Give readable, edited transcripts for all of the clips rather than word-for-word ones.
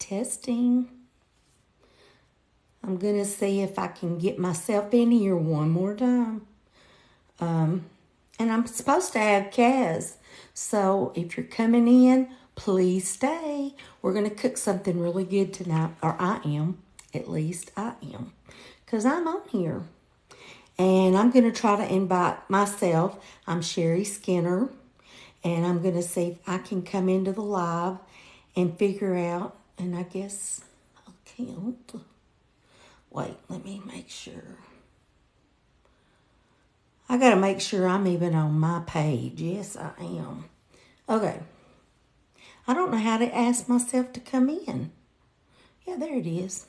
Testing. I'm going to see if I can get myself in here one more time. And I'm supposed to have Kaz. So if you're coming in, please stay. We're going to cook something really good tonight. Or I am. At least I am. Because I'm on here. And I'm going to try to invite myself. I'm Sherry Skinner. And I'm going to see if I can come into the live and figure out. And I guess I can't. Wait, let me make sure. I got to make sure I'm even on my page. Yes, I am. Okay. I don't know how to ask myself to come in. Yeah, there it is.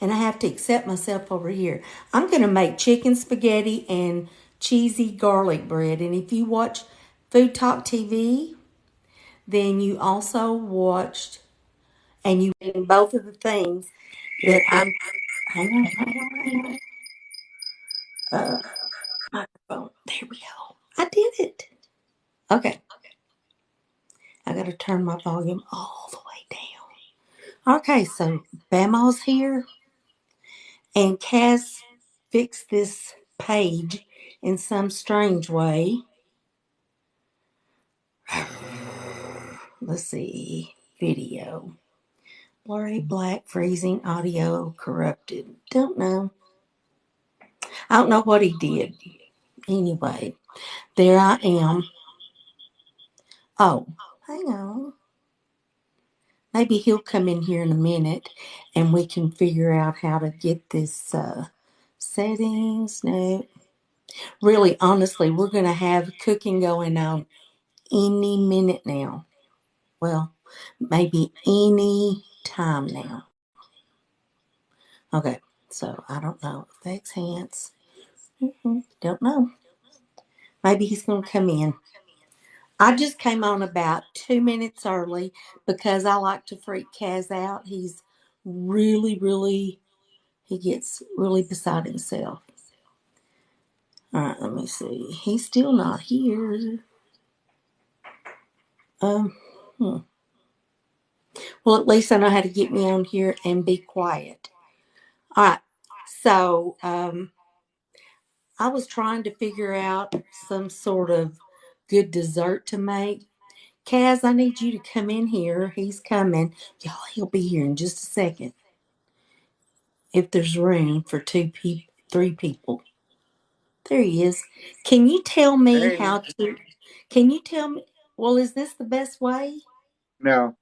And I have to accept myself over here. I'm going to make chicken spaghetti and cheesy garlic bread. And if you watch Food Talk TV, then you also watched, and you in both of the things that I'm, hang on. Microphone. There we go. I did it. Okay. I got to turn my volume all the way down. Okay, so Bamaws here, and Cass fixed this page in some strange way. Let's see. Video. Blurry black freezing audio corrupted. Don't know. I don't know what he did. Anyway, there I am. Oh, hang on. Maybe he'll come in here in a minute and we can figure out how to get this settings. No. Really, honestly, we're going to have cooking going on any minute now. Well, maybe any time now. Okay, so I don't know. Effects, hands. Don't know. Maybe he's going to come in. I just came on about 2 minutes early because I like to freak Kaz out. He's really, he gets really beside himself. All right, let me see. He's still not here. Um, hmm. Well, at least I know how to get me on here and be quiet. All right. So, I was trying to figure out some sort of good dessert to make. Kaz, I need you to come in here. He's coming. Y'all, he'll be here in just a second. If there's room for three people. There he is. Can you tell me Hey, how to, can you tell me, well, is this the best way? no.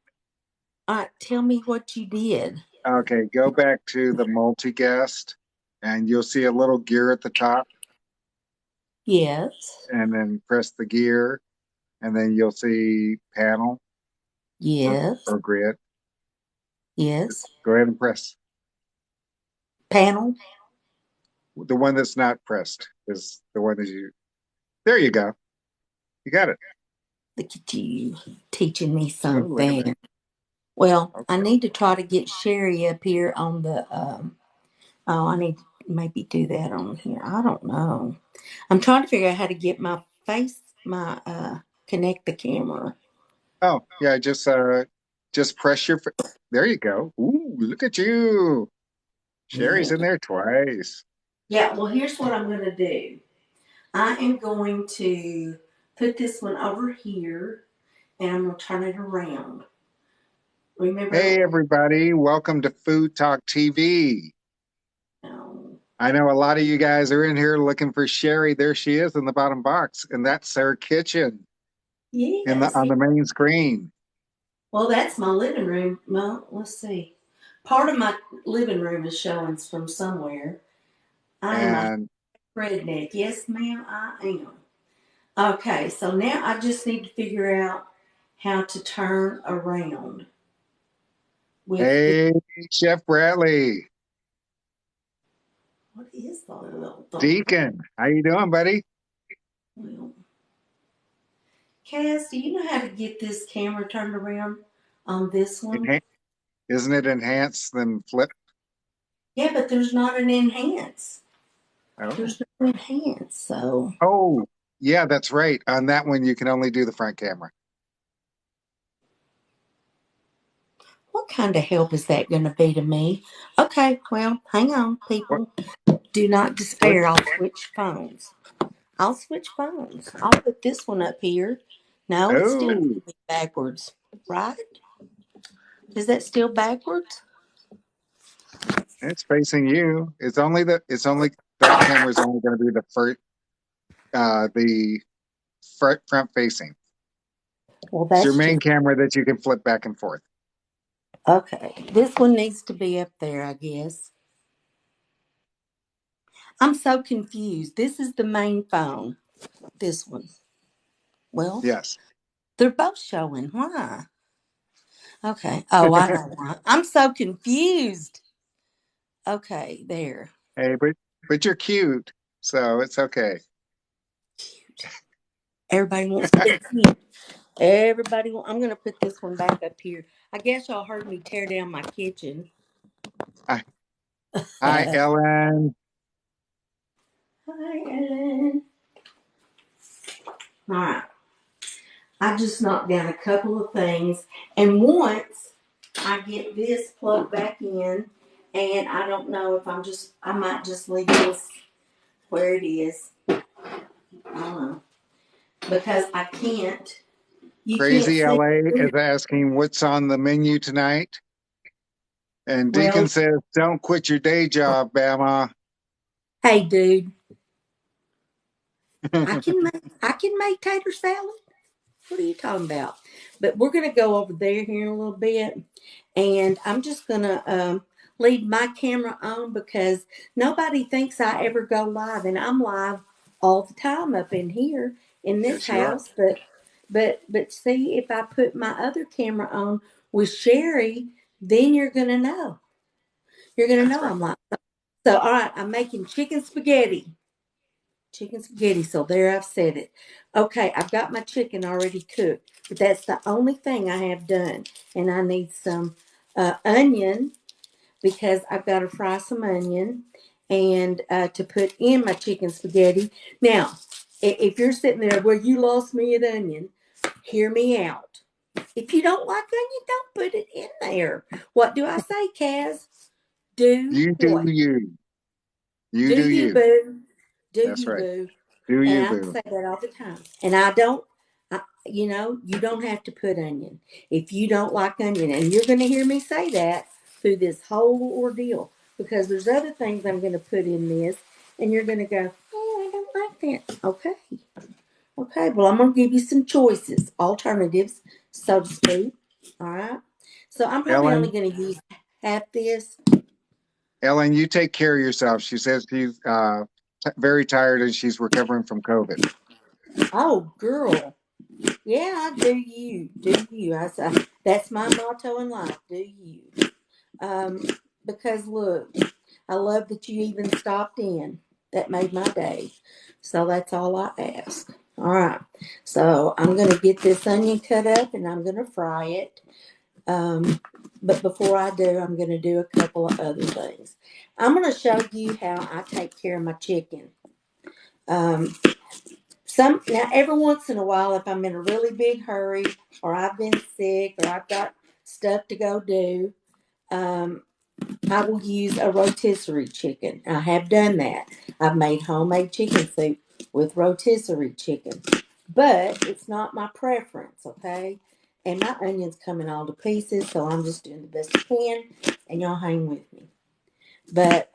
Tell me what you did. Okay, go back to the multi-guest and you'll see a little gear at the top Yes. and then press the gear and then you'll see panel or, Yes. or grid. Yes. Go ahead and press. Panel. The one that's not pressed is the one that there you go. You got it. Look at you teaching me Oh, look at that. something. Well, I Okay. need to try to get Sherry up here on the, oh, I need to maybe do that on here. I don't know. I'm trying to figure out how to get my face, connect the camera. Oh, yeah, just press there you go. Ooh, look at you. Yeah. Sherry's in there twice. Yeah, well, here's what I'm going to do. I am going to put this one over here and I'm going to turn it around. Remember, Hey everybody, welcome to Food Talk TV. um, I know a lot of you guys are in here looking for Sherry. There she is in the bottom box, and that's her kitchen in the yes. on the main screen. Well, that's my living room. Well, let's see. Part of my living room is showing from somewhere. I am a And redneck. Yes, ma'am, I am. Okay, so now I just need to figure out how to turn around with the, hey, Chef Bradley, what is the little thing? Deacon, how you doing, buddy? Well, Cass, do you know how to get this camera turned around on this one? Enha- Isn't it enhanced then flip? Yeah, but there's not an enhance. Oh, There's no enhance. So, oh, yeah, that's right. On that one, you can only do the front camera. what kind of help is that going to be to me? Okay, well, hang on, What? people. Do not What? despair. I'll switch phones. I'll switch phones. I'll put this one up here. No, it's still Oh, backwards, right? Is that still backwards? it's facing you. It's only that camera is only going to be the front facing. Well, It's your that's main just camera that you can flip back and forth. okay. This one needs to be up there, I guess. I'm so confused. This is the main phone. This one. Well, Yes. they're both showing. Why? Okay. Oh, I know why. I'm so confused. Okay, there. Hey, but you're cute, so it's okay. Cute. Everybody wants to be cute. I'm going to put this one back up here. I guess y'all heard me tear down my kitchen. Hi, hi, Hi, Ellen. Ellen. All right. I just knocked down a couple of things. And once I get this plugged back in, and I don't know if I might just leave this where it is. I don't know. Because you can't Crazy see. LA is asking what's on the menu tonight. And Well, Deacon says, don't quit your day job, Bama. hey, dude, I can make tater salad. What are you talking about? But we're gonna go over there here in a little bit, and I'm just gonna leave my camera on because nobody thinks I ever go live, and I'm live all the time up in here in this Yes, you are. house. But see, if I put my other camera on with Sherry, then you're gonna know. You're gonna That's know right. I'm live. So all right, I'm making chicken spaghetti. Chicken spaghetti. So there I've said it. Okay, I've got my chicken already cooked, but that's the only thing I have done. And I need some onion because I've got to fry some onion and to put in my chicken spaghetti. Now, if you're sitting there, well, you lost me at onion, hear me out. If you don't like onion, don't put it in there. What do I say, Kaz? Do You do what? you. You Do do you, you. boo? Do That's you, right. boo? Do And you, I boo. say that all the time. And I don't, you don't have to put onion if you don't like onion. And you're going to hear me say that through this whole ordeal because there's other things I'm going to put in this, and you're going to go, oh, I don't like that. Okay. Okay. Well, I'm going to give you some choices, alternatives, so to speak. All right. So I'm probably only Ellen, going to use half this. Ellen, you take care of yourself. She says she's very tired and she's recovering from COVID. Oh, girl. Yeah, do you? Do you? That's my motto in life. Do you? Um, because look, I love that you even stopped in. That made my day. So that's all I ask. All right. So I'm going to get this onion cut up and I'm going to fry it. Um, but before I do, I'm going to do a couple of other things. I'm going to show you how I take care of my chicken. Um, now every once in a while, if I'm in a really big hurry or I've been sick or I've got stuff to go do, um, I will use a rotisserie chicken. I have done that. I've made homemade chicken soup with rotisserie chicken, but it's not my preference. Okay, and my onions coming all to pieces, so I'm just doing the best I can, and y'all hang with me. But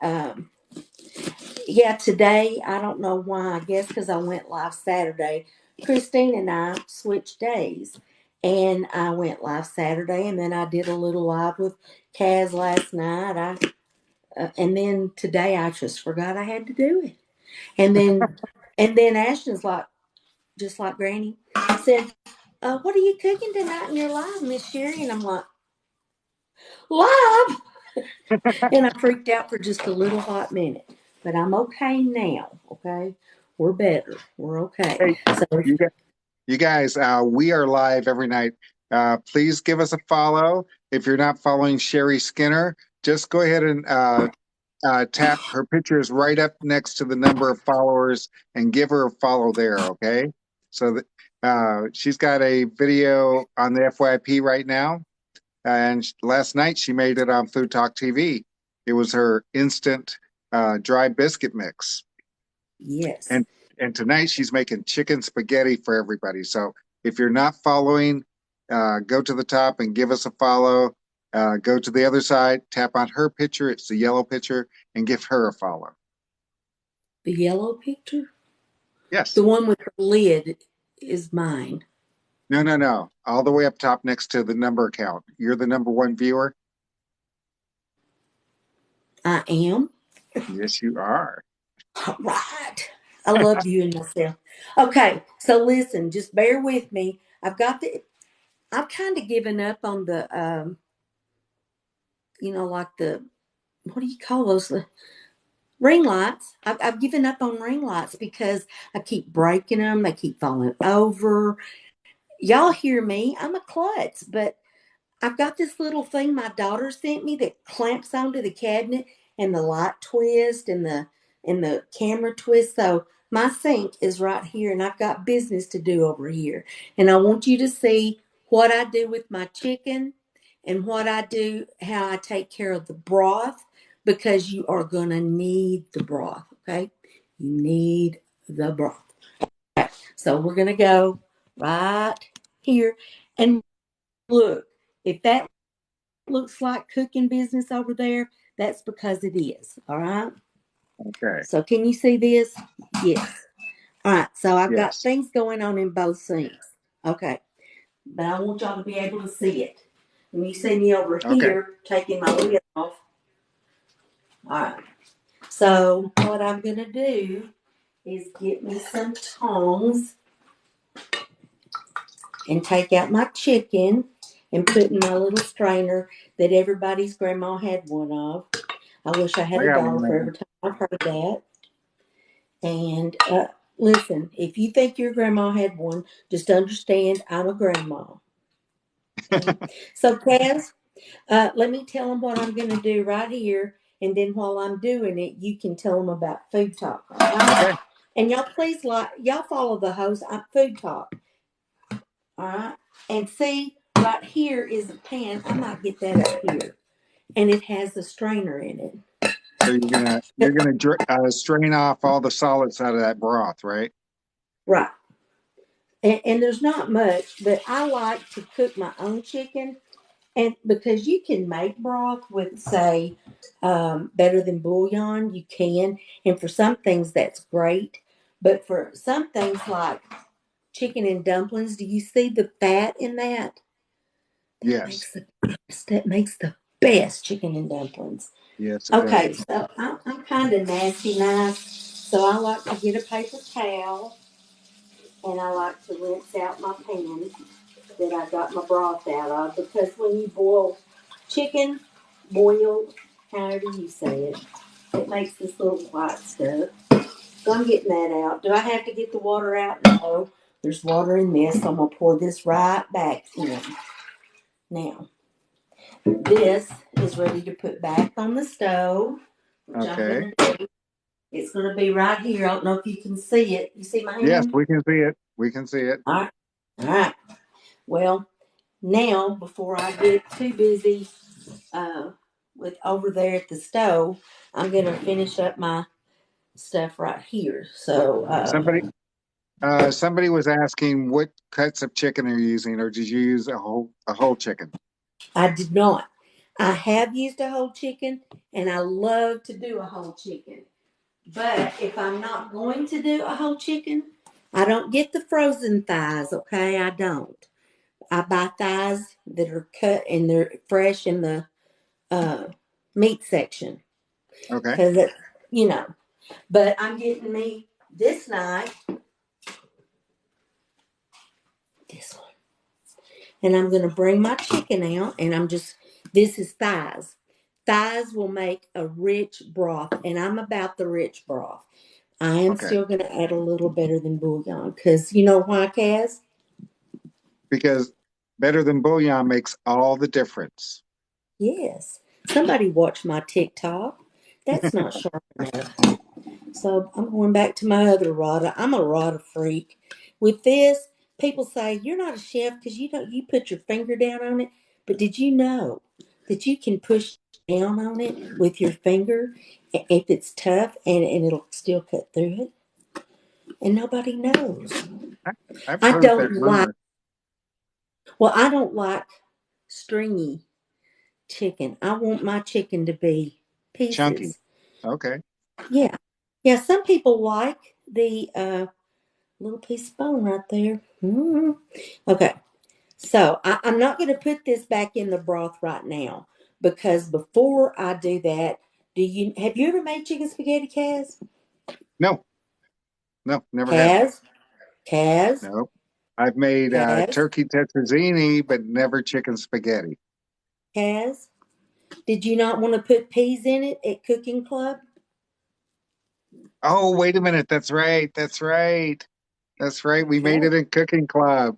yeah, today, I don't know why. I guess because I went live Saturday. Christine and I switched days. And I went live Saturday, and then I did a little live with Kaz last night. And then today I just forgot I had to do it. And then Ashton's like, just like Granny, said, "What are you cooking tonight in your live, Miss Sherry?" And I'm like, "Live." And I freaked out for just a little hot minute. But I'm okay now, okay? We're better. We're okay. Hey, So, you guys, we are live every night. Please give us a follow. If you're not following Sherry Skinner, just go ahead and tap her picture is right up next to the number of followers and give her a follow there, okay? So that she's got a video on the FYP right now. and last night she made it on Food Talk TV. It was her instant dry biscuit mix, Yes. and tonight she's making chicken spaghetti for everybody. So if you're not following, go to the top and give us a follow. Go to the other side, tap on her picture. It's the yellow picture, and give her a follow. The yellow picture? Yes. The one with the lid is mine. No, no, no. All the way up top next to the number account. You're the number one viewer. I am. Yes, you are. All right. I love viewing myself. Okay, so listen, just bear with me. I've kind of given up on the, like what do you call those? The ring lights. I've given up on ring lights because I keep breaking them. They keep falling over. Y'all hear me. I'm a klutz, but I've got this little thing my daughter sent me that clamps onto the cabinet and the light twist and the camera twist. So my sink is right here and I've got business to do over here. And I want you to see what I do with my chicken and what I do, how I take care of the broth, because you are going to need the broth, okay? You need the broth. So we're going to go right here and look. If that looks like cooking business over there, that's because it is. All right. Okay. So can you see this? Yes. All right. So I've got Yes. things going on in both sinks. Okay. But I want y'all to be able to see it. When you see me over Okay. here taking my lid off. All right. So what I'm going to do is get me some tongs and take out my chicken and put in my little strainer that everybody's grandma had one of. I wish I had I a got dollar one for ready. every time I've heard that. And listen, if you think your grandma had one, just understand I'm a grandma. Okay? So, Kaz, let me tell them what I'm going to do right here. And then while I'm doing it, you can tell them about Food Talk. All right? Okay. And y'all please y'all follow the host on Food Talk. All right. And see, right here is a pan. I might get that up here. And it has a strainer in it. So you're gonna strain off all the solids out of that broth, right? Right. And there's not much, but I like to cook my own chicken. And because you can make broth with, say, better than bouillon, you can. And for some things, that's great. But for some things like chicken and dumplings, do you see the fat in that? That Yes. makes the best. That makes the best chicken and dumplings. Yes, it Okay, does. so I'm kind of nasty nice. So I like to get a paper towel and I like to rinse out my pan that I got my broth out of, because when you boil chicken, boiled, however you say it, it makes this little white stuff. So I'm getting that out. Do I have to get the water out? No. There's water in this, so I'm going to pour this right back in. Now, this is ready to put back on the stove, which I'm Okay. going to do. It's going to be right here. I don't know if you can see it. You see my Yes, hand? we can see it. We can see it. All right. All right. Well, now, before I get too busy uh, with over there at the stove, I'm going to finish up my stuff right here. So Somebody somebody was asking what cuts of chicken are you using, or did you use a whole chicken? I did not. I have used a whole chicken, and I love to do a whole chicken. But if I'm not going to do a whole chicken, I don't get the frozen thighs. Okay, I don't. I buy thighs that are cut and they're fresh in the uh, meat section, Okay. because you know. But I'm getting me this night this one, and I'm going to bring my chicken out, and this is thighs. Thighs will make a rich broth, and I'm about the rich broth. I am Okay. still going to add a little better than bouillon, because you know why, Kaz? Because better than bouillon makes all the difference. Yes. Somebody watched my TikTok. That's not sharp enough. So I'm going back to my other rada. I'm a rada freak. With this, people say you're not a chef because you put your finger down on it, But did you know that you can push down on it with your finger if it's tough and it'll still cut through it? And nobody knows. I, I've I heard that don't like, rumor. well, I don't like stringy chicken. I want my chicken to be Chunky. pieces. Okay. Yeah. Yeah, some people like the little piece of bone right there. Okay. So I'm not going to put this back in the broth right now because before I do that, have you ever made chicken spaghetti, Kaz? No, no, never have. Kaz, Kaz, No. I've made Kaz, turkey tetrazzini, but never chicken spaghetti. Kaz. Did you not want to put peas in it at cooking club? Oh, wait a minute. That's right. That's right. That's right. We made Okay. it in cooking club.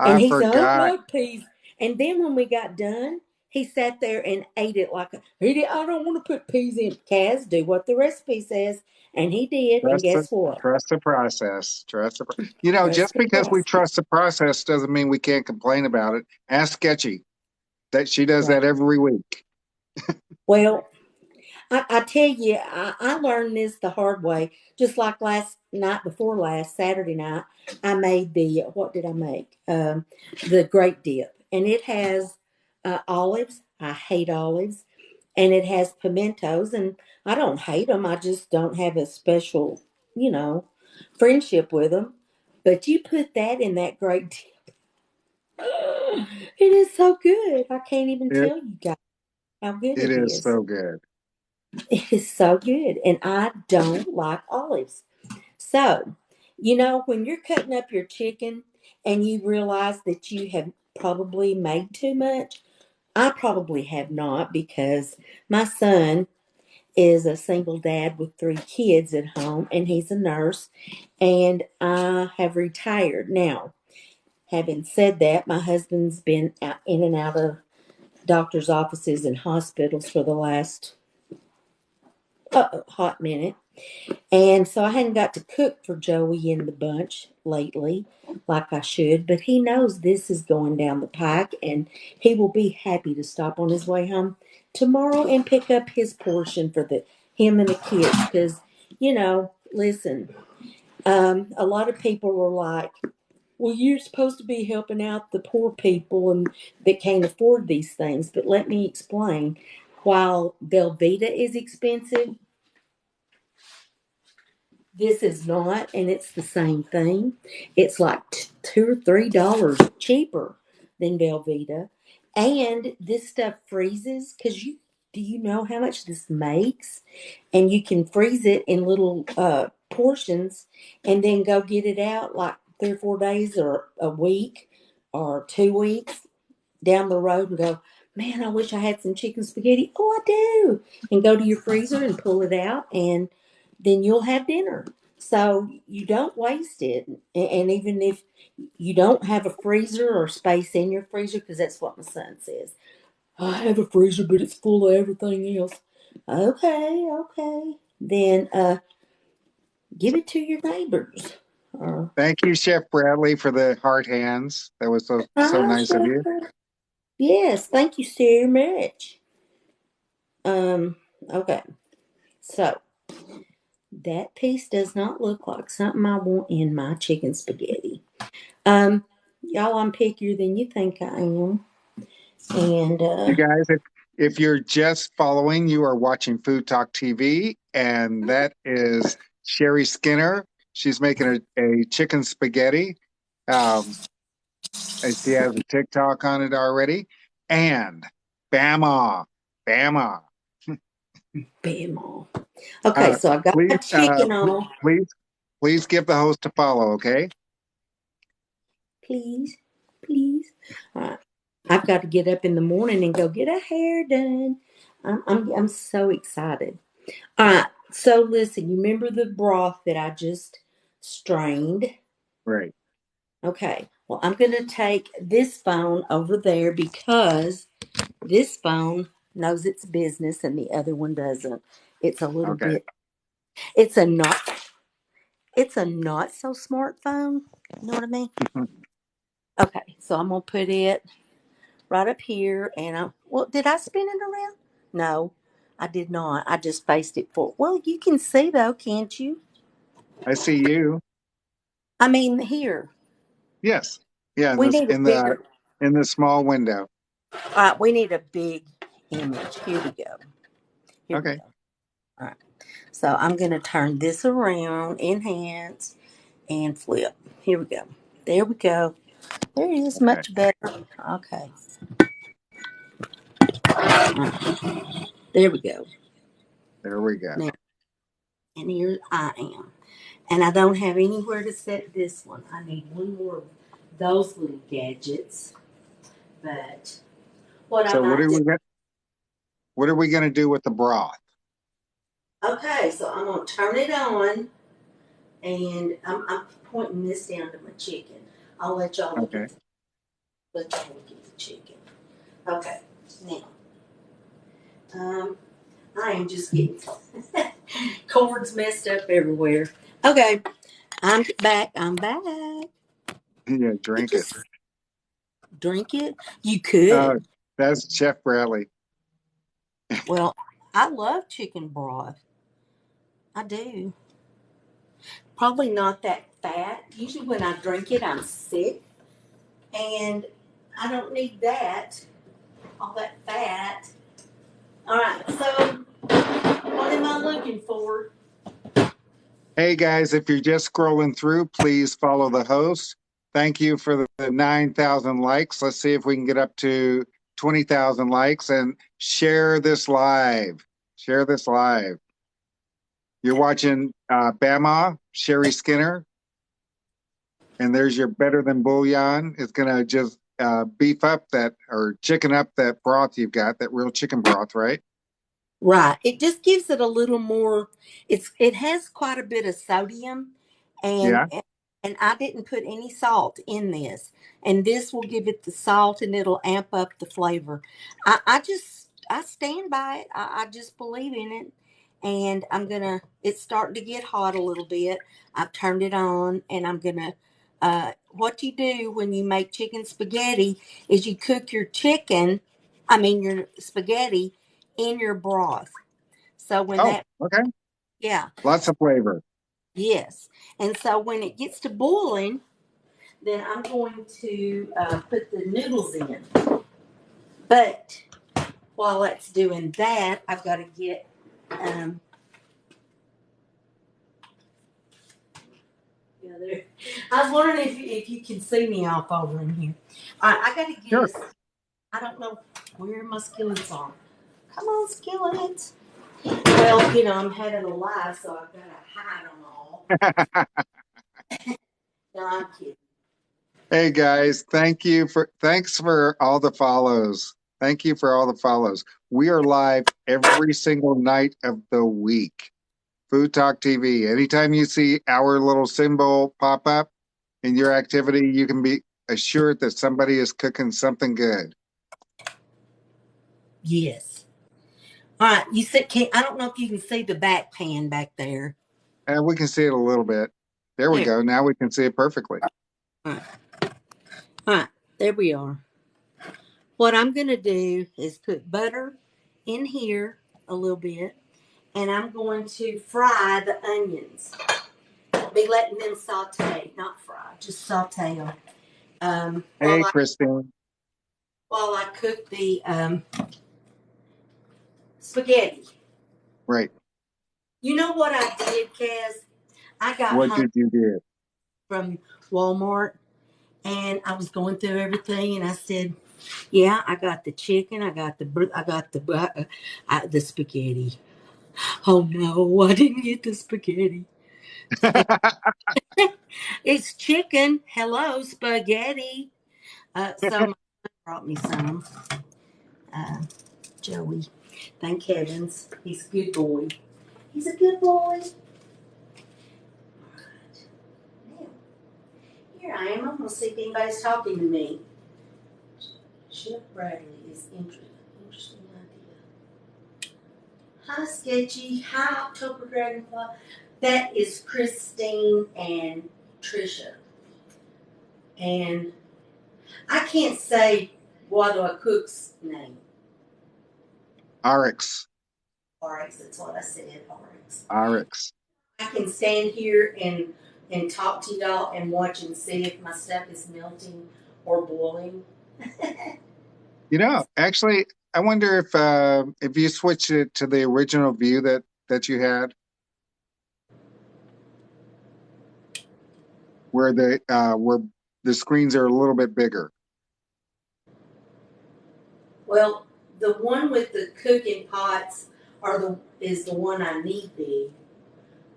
And I he said, I don't forgot. like peas. And then when we got done, he sat there and ate it like I don't want to put peas in. Kaz, do what the recipe says. And he did. And Trust the guess what? trust the process. Trust Just the because we process. trust the process doesn't mean we can't complain about it. Ask Sketchy. That she does Right. that every week. Well, I tell you, I learned this the hard way. Just like last night before last, Saturday night, I made what did I make? The grape dip. And it has olives. I hate olives. And it has pimentos. And I don't hate them. I just don't have a special, you know, friendship with them. But you put that in that grape dip. It is so good. I can't even It tell you guys how good it it is is. so good. It is so good. And I don't like olives. So, when you're cutting up your chicken and you realize that you have probably made too much, I probably have not because my son is a single dad with 3 kids at home and he's a nurse and I have retired. Now, having said that, my husband's been out, in and out of doctor's offices and hospitals for the last hot minute. And so I hadn't got to cook for Joey and the bunch lately like I should, but he knows this is going down the pike and he will be happy to stop on his way home tomorrow and pick up his portion for the him and the kids because listen, a lot of people are like, well, you're supposed to be helping out the poor people and that can't afford these things, but let me explain. While Velveeta is expensive, this is not, and it's the same thing. It's like $2 or $3 cheaper than Velveeta, and this stuff freezes because do you know how much this makes? And you can freeze it in little portions, and then go get it out like 3 or 4 days or a week or 2 weeks down the road and go, man, I wish I had some chicken spaghetti. Oh, I do. And go to your freezer and pull it out, and then you'll have dinner. So you don't waste it. And even if you don't have a freezer or space in your freezer, because that's what my son says, I have a freezer, but it's full of everything else. Okay, okay. Then give it to your neighbors. Uh, Thank you, Chef Bradley, for the heart hands. That was so nice of you. yes, thank you so much. Um, okay. So that piece does not look like something I want in my chicken spaghetti. Y'all, I'm pickier than you think I am. And You guys, if you're just following, you are watching Food Talk TV, and that is Sherry Skinner. She's making a chicken spaghetti. Um, and she has a TikTok on it already. And Bama, Bama. bam all. Okay, Uh, so I got my please, chicken on. please, please give the host a follow, okay? Please, please. All right. I've got to get up in the morning and go get a hair done. I'm so excited. All right. So listen, you remember the broth that I just strained? Right. Okay. Well, I'm going to take this phone over there because this phone knows its business and the other one doesn't. It's a little Okay. bit, it's a not, it's a not so smart phone. You know what I mean? Okay. So I'm going to put it right up here. And well, did I spin it around? No, I did not. I just faced it forward. Well, you can see though, can't you? I see you. I mean, here. Yes. Yeah, We need a bigger. in the small window. We need a big image. Here we go. Here we Okay. go. All right. So I'm going to turn this around, enhance, and flip. Here we go. There we go. There it is, Okay. much better. Okay. There we go. There we go. Now, and here I am. And I don't have anywhere to set this one. I need one more of those little gadgets. But what I So might do. what are we going to do with the broth? Okay, so I'm going to turn it on. And I'm pointing this down to my chicken. I'll let y'all look Okay. at the chicken. Okay, now I am just getting cords messed up everywhere. Okay, I'm back. I'm back. Yeah, It drink it. just drink it. You Oh, could. that's Chef Bradley. Well, I love chicken broth. I do. Probably not that fat. Usually when I drink it, I'm sick, and I don't need that. All that fat. All right, so what am I looking for? Hey guys, if you're just scrolling through, please follow the host. Thank you for the 9,000 likes. Let's see if we can get up to 20,000 likes and share this live. Share this live. You're watching Bama, Sherry Skinner, and there's your better than bouillon. It's going to just beef up that or chicken up that broth you've got, that real chicken broth, right? Right. It just gives it a little more. It has quite a bit of sodium, and Yeah. and I didn't put any salt in this, and this will give it the salt, and it'll amp up the flavor. I stand by it. I just believe in it, and I'm gonna. It's starting to get hot a little bit. I've turned it on, and I'm gonna. What you do when you make chicken spaghetti is you cook your chicken. I mean your spaghetti in your broth. So when Oh, that, okay. yeah, Lots of flavor. yes. And so when it gets to boiling, then I'm going to put the noodles in. But while that's doing that, I've got to get, um, yeah, there. I was wondering if you can see me off over in here. All right, I got to get Sure. us, I don't know where my skillets are. Come on, skillets. Well, I'm having a live, so I've got to hide them all. No, I'm kidding. Hey guys, thanks for all the follows. Thank you for all the follows. We are live every single night of the week. Food Talk TV. Anytime you see our little symbol pop up in your activity, you can be assured that somebody is cooking something good. Yes. All right, you said I don't know if you can see the back pan back there. And we can see it a little bit. There we There. go. Now we can see it perfectly. All right. All right. There we are. What I'm going to do is put butter in here a little bit, and I'm going to fry the onions. Be letting them saute, not fry, just saute them. Um, Hey, while I Christine. while I cook the spaghetti. Right. You know what I did, Kaz? I got What home did you do? from Walmart, and I was going through everything, and I said, "Yeah, I got the chicken. I got the spaghetti. Oh no, I didn't get the spaghetti. It's chicken. Hello, spaghetti." So my son brought me some. Uh, Joey, thank heavens, he's a good boy. He's a good boy. Now, here I am. I'm gonna see if anybody's talking to me. Chef Bradley is interesting idea. Hi, Sketchy. Hi, October Dragonfly. That is Christine and Trisha. And I can't say What do a cook's name? RX. RX, that's what I said, RX. RX. I can stand here and talk to y'all and watch and see if my stuff is melting or boiling. Actually, I wonder if you switch it to the original view that you had, where the screens are a little bit bigger. Well, the one with the cooking pots is the one I need big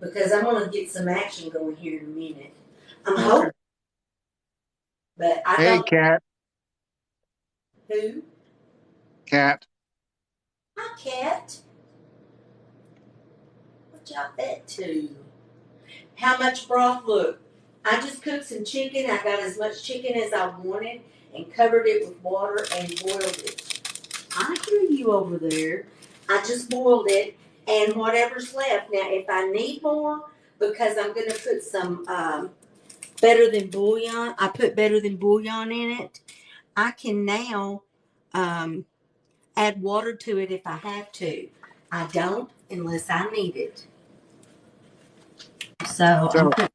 because I'm gonna get some action going here in a minute. I'm Okay. hoping, but I Hey, don't Cat. know who. Cat. Hi, cat. What y'all bet to? How much broth? Look, I just cooked some chicken. I got as much chicken as I wanted and covered it with water and boiled it. I hear you over there. I just boiled it and whatever's left. Now, if I need more, because I'm going to put some better than bouillon, I put better than bouillon in it. I can now add water to it if I have to. I don't unless I need it. So I'm So, putting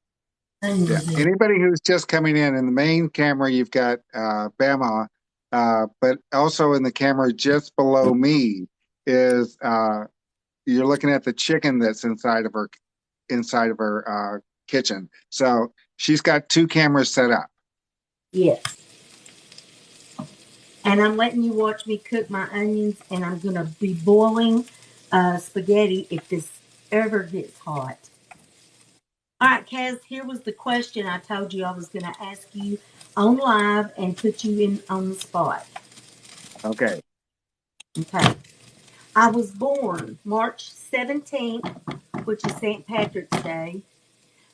yeah, onions in. anybody who's just coming in the main camera, you've got Bama, but also in the camera just below me is you're looking at the chicken that's inside of her kitchen. So she's got two cameras set up. Yes. And I'm letting you watch me cook my onions, and I'm going to be boiling spaghetti if this ever gets hot. All right, Kaz, here was the question I told you I was going to ask you on live and put you in on the spot. Okay. Okay. I was born March 17th, which is St. Patrick's Day,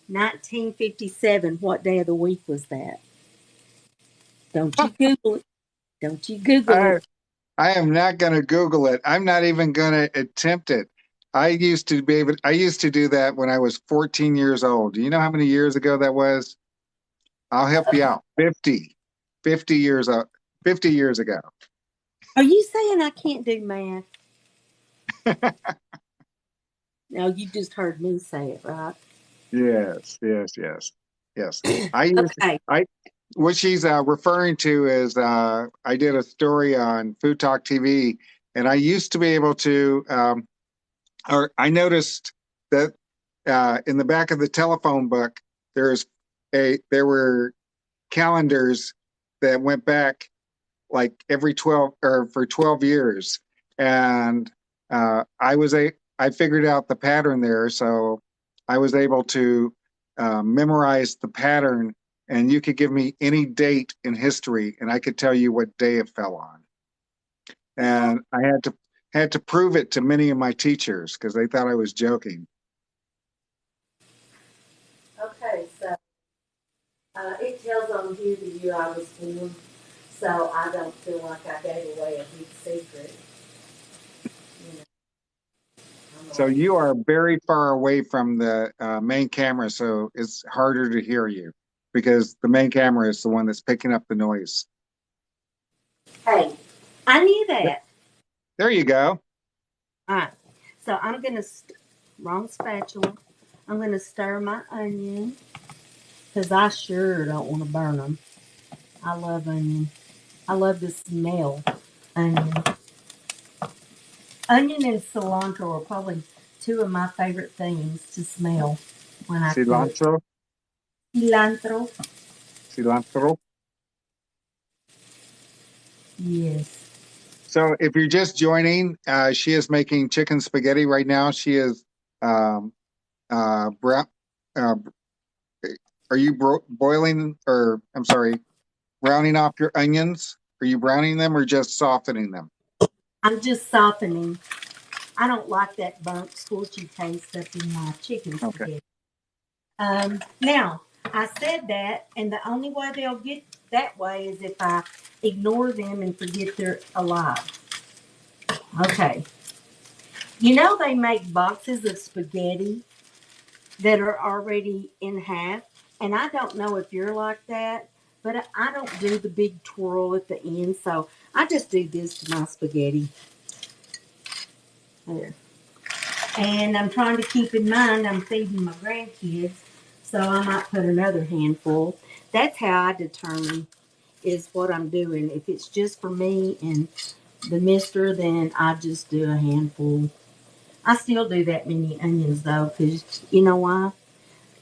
1957. What day of the week was that? Don't you Google it. Don't you Google I it. I am not going to Google it. I'm not even going to attempt it. I used to do that when I was 14 years old. Do you know how many years ago that was? I'll help you out. 50 years 50 years ago. Are you saying I can't do math? No, you just heard me say it, right? Yes, yes, yes, yes. I used Okay. I what she's referring to is I did a story on Food Talk TV, and I used to be able to, or I noticed that in the back of the telephone book there were calendars that went back like every 12 or for 12 years, and I figured out the pattern there, so I was able to memorize the pattern, and you could give me any date in history and I could tell you what day it fell on. And I had to prove it to many of my teachers because they thought I was joking. Okay, so it tells on here the year I was born, so I don't feel like I gave away a big secret. You know, I'm So like, you are very far away from the main camera, so it's harder to hear you because the main camera is the one that's picking up the noise. hey, I knew that. There you go. All right, so I'm gonna wrong spatula. I'm gonna stir my onion because I sure don't want to burn them. I love onion. I love the smell. Onion, onion and cilantro are probably two of my favorite things to smell when I cook. Cilantro, Cilantro, cilantro. yes. So if you're just joining, she is making chicken spaghetti right now. She is um, brown. Uh, are you boiling, or I'm sorry, browning off your onions? Are you browning them or just softening them? I'm just softening. I don't like that burnt, scorchy taste up in my chicken Okay. spaghetti. Now, I said that, and the only way they'll get that way is if I ignore them and forget they're alive. Okay. You know, they make boxes of spaghetti that are already in half, and I don't know if you're like that, but I don't do the big twirl at the end, so I just do this to my spaghetti. There. And I'm trying to keep in mind I'm feeding my grandkids, so I might put another handful. That's how I determine is what I'm doing. If it's just for me and the mister, then I just do a handful. I still do that many onions though, because you know why?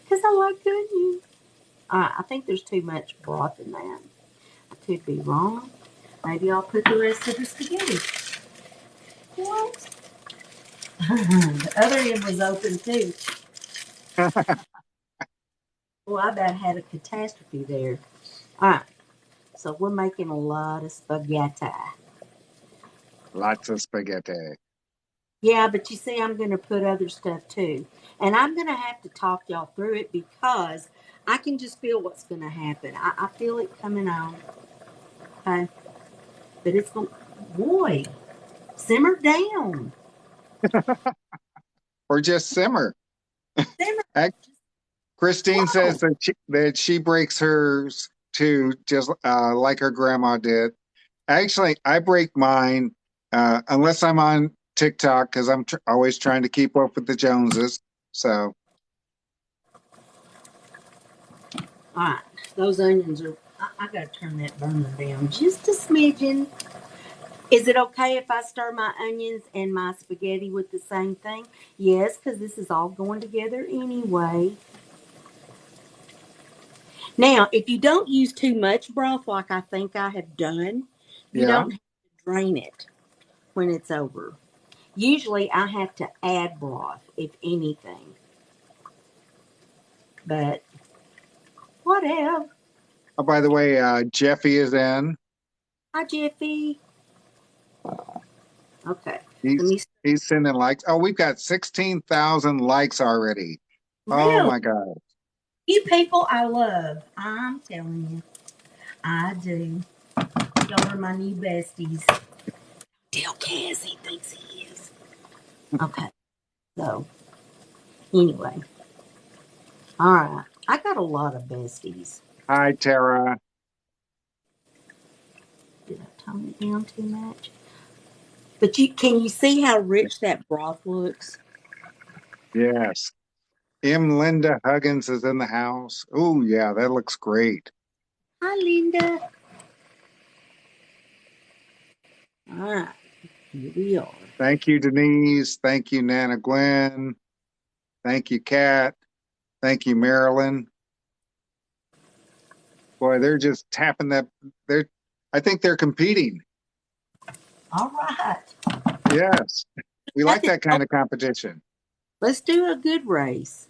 Because I like onions. I think there's too much broth in that. I could be wrong. Maybe I'll put the rest of the spaghetti. What? The other end was open too. Well, I about had a catastrophe there. All right, so we're making a lot of spaghetti. Lots of spaghetti. Yeah, but you see, I'm going to put other stuff too. And I'm going to have to talk y'all through it because I can just feel what's going to happen. I feel it coming on. Okay. But it's going to, boy, simmer down. Or just simmer. Simmer. Ac- Christine says Whoa. that she breaks hers too, just like her grandma did. Actually, I break mine unless I'm on TikTok because I'm always trying to keep up with the Joneses. So, All right. Those onions are, I got to turn that burner down just a smidgen. Is it okay if I stir my onions and my spaghetti with the same thing? Yes, because this is all going together anyway. Now, if you don't use too much broth, like I think I have done, you yeah. don't have to drain it when it's over. Usually, I have to add broth, if anything. But whatever. Oh, by the way, Jeffy is in. Hi, Jiffy. Okay. Let He's me. he's sending likes. Oh, we've got 16,000 likes already. Oh Real. my God. You people I love. I'm telling you. I do. Y'all are my new besties. Tell Cass he thinks he is. Okay. So, anyway. All right. I got a lot of besties. Hi, Tara. Did I tone it down too much? But you see how rich that broth looks? Yes. Linda Huggins is in the house. Oh, yeah, that looks great. Hi, Linda. All right, here we are. Thank you, Denise. Thank you, Nana Gwen. Thank you, Kat. Thank you, Marilyn. Boy, they're just tapping that. They're, I think they're competing. All right. Yes. We like Nothing. that kind of competition. Let's do a good race.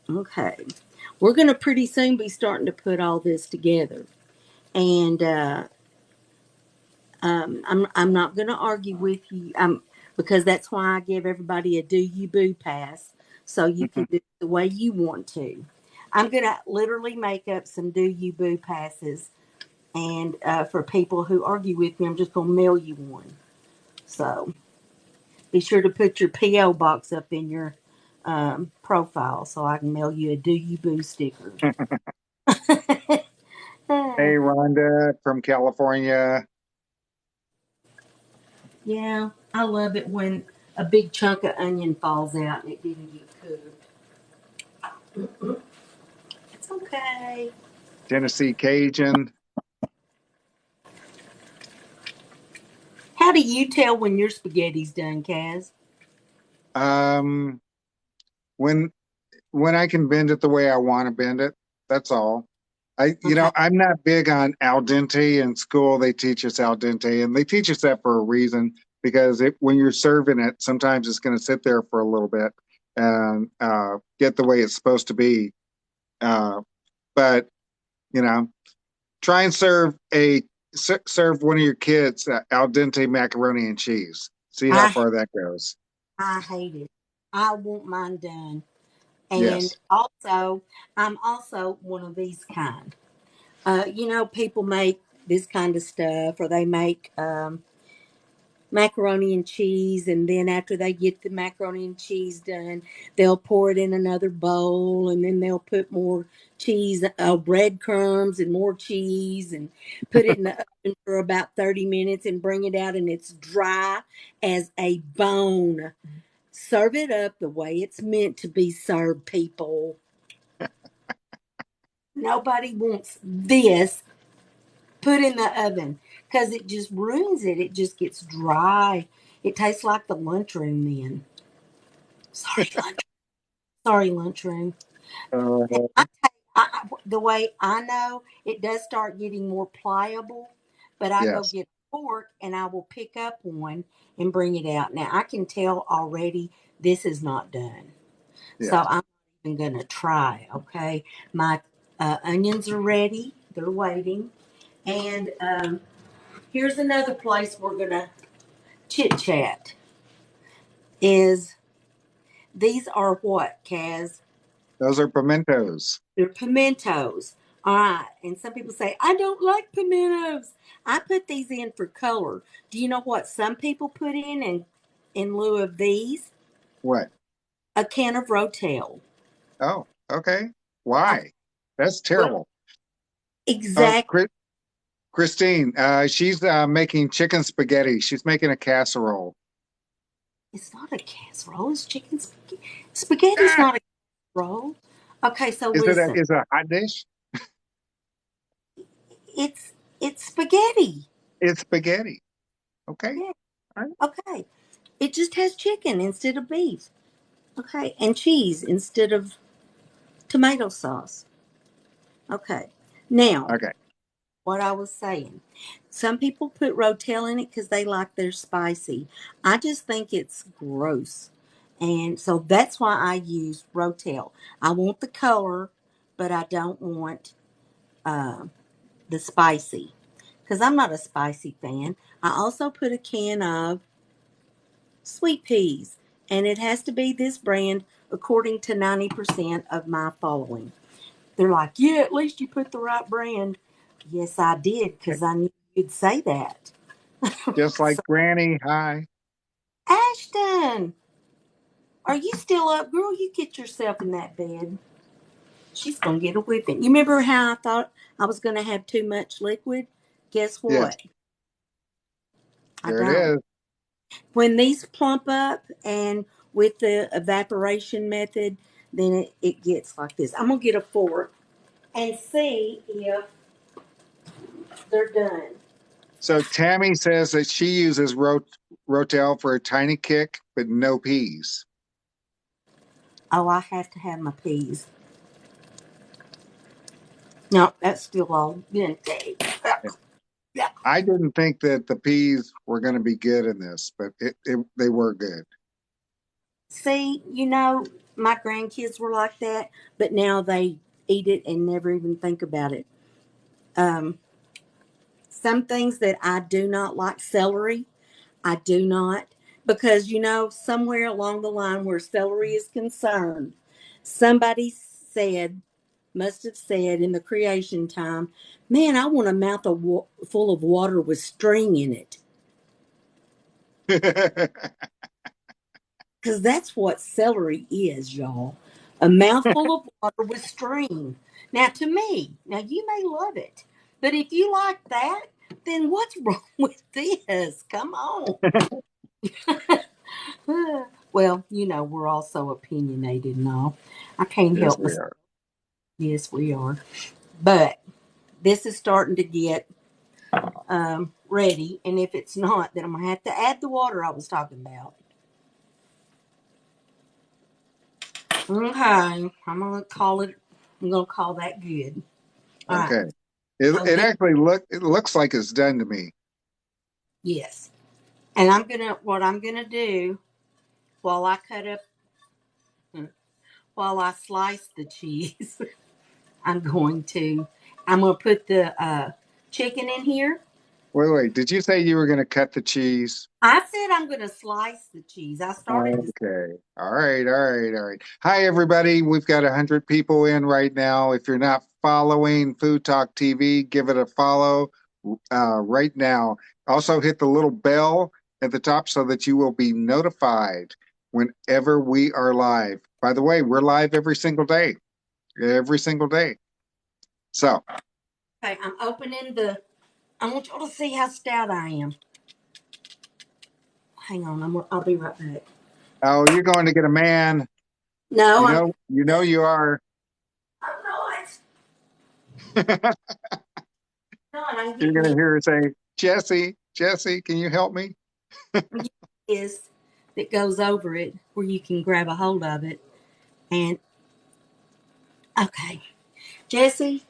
Okay. We're going to pretty soon be starting to put all this together. And I'm not going to argue with you because that's why I give everybody a do you boo pass so you can do it the way you want to. I'm going to literally make up some do you boo passes. And for people who argue with me, I'm just going to mail you one. So be sure to put your P.O. box up in your profile so I can mail you a do you boo sticker. Hey, Rhonda from California. Yeah, I love it when a big chunk of onion falls out and it didn't get cooked. It's okay. Tennessee Cajun. How do you tell when your spaghetti's done, Kaz? Um, when when I can bend it the way I want to bend it, that's all. Okay. I'm not big on al dente. In school, they teach us al dente, and they teach us that for a reason because when you're serving it, sometimes it's going to sit there for a little bit and get the way it's supposed to be. Uh, but you know, try and serve one of your kids al dente macaroni and cheese. See how I far that goes. I hate it. I want mine done. And Yes. also, I'm also one of these kind. People make this kind of stuff, or they make macaroni and cheese, and then after they get the macaroni and cheese done, they'll pour it in another bowl, and then they'll put more cheese, breadcrumbs, and more cheese, and put it in the oven for about 30 minutes and bring it out, and it's dry as a bone. Serve it up the way it's meant to be served, people. Nobody wants this put in the oven because it just ruins it. It just gets dry. It tastes like the lunchroom then. Sorry, lunch. Sorry, lunchroom. Uh, The way I know, it does start getting more pliable, but I go yes, get a fork and I will pick up one and bring it out. Now I can tell already this is not done. So yes. I'm not even going to try, okay? My onions are ready. They're waiting. And here's another place we're going to chit chat is these are what, Kaz? Those are pimentos. They're pimentos. All right. And some people say, I don't like pimentos. I put these in for color. Do you know what some people put in lieu of these? What? A can of Rotel. Oh, okay. Okay. Why? That's Well, terrible. Oh, exact. Christine, she's making chicken spaghetti. She's making a casserole. It's not a casserole. It's chicken spaghetti. Spaghetti's Ah, not a casserole. Okay, so listen. is it a hot dish? It's spaghetti. It's spaghetti. Okay. Yeah. All right. Okay. It just has chicken instead of beef. Okay. And cheese instead of tomato sauce. Okay. Now, Okay. what I was saying. Some people put Rotel in it because they like their spicy. I just think it's gross. And so that's why I use Rotel. I want the color, but I don't want uh, the spicy because I'm not a spicy fan. I also put a can of sweet peas, and it has to be this brand according to 90% of my following. They're like, yeah, at least you put the right brand. Yes, I did because I knew you'd say that. Just So, like Granny. Hi. Ashton, are you still up? Girl, you get yourself in that bed. She's going to get a whipping. You remember how I thought I was going to have too much liquid? Guess Yes, what? I there it don't. is. When these plump up and with the evaporation method, then it gets like this. I'm going to get a fork and see if they're done. So Tammy says that she uses Rotel for a tiny kick, but no peas. Oh, I have to have my peas. No, that's still all good. Yeah. I didn't think that the peas were going to be good in this, but they were good. See, my grandkids were like that, but now they eat it and never even think about it. Um, some things that I do not like, celery, I do not, because somewhere along the line where celery is concerned, somebody must have said in the creation time, man, I want a mouth full of water with string in it. Because that's what celery is, y'all. A mouthful of water with string. Now, to me, now you may love it, but if you like that, then what's wrong with this? Come on. Well, we're all so opinionated and all. I can't Yes, help we myself. are. Yes, we are. But this is starting to get ready, and if it's not, then I'm going to have to add the water I was talking about. Okay, I'm gonna call that good. All right. Okay. So It then, actually it looks like it's done to me. yes, and what I'm gonna do while I cut up, while I slice the cheese, I'm going to, I'm gonna put the chicken in here. Wait. Did you say you were going to cut the cheese? I said I'm gonna slice the cheese. I started to. Okay. All right. Hi, everybody. We've got 100 people in right now. If you're not following Food Talk TV, give it a follow right now. Also, hit the little bell at the top so that you will be notified whenever we are live. By the way, we're live every single day. Every single day. So, Okay, I'm opening the. I want y'all to see how stout I am. Hang on, I'll be right back. oh, you're going to get a man. No, You know you are. I'm not. No, I'm You're getting going to it. hear her say, Jesse, can you help me? Is that goes over it where you can grab a hold of it and okay, Jesse.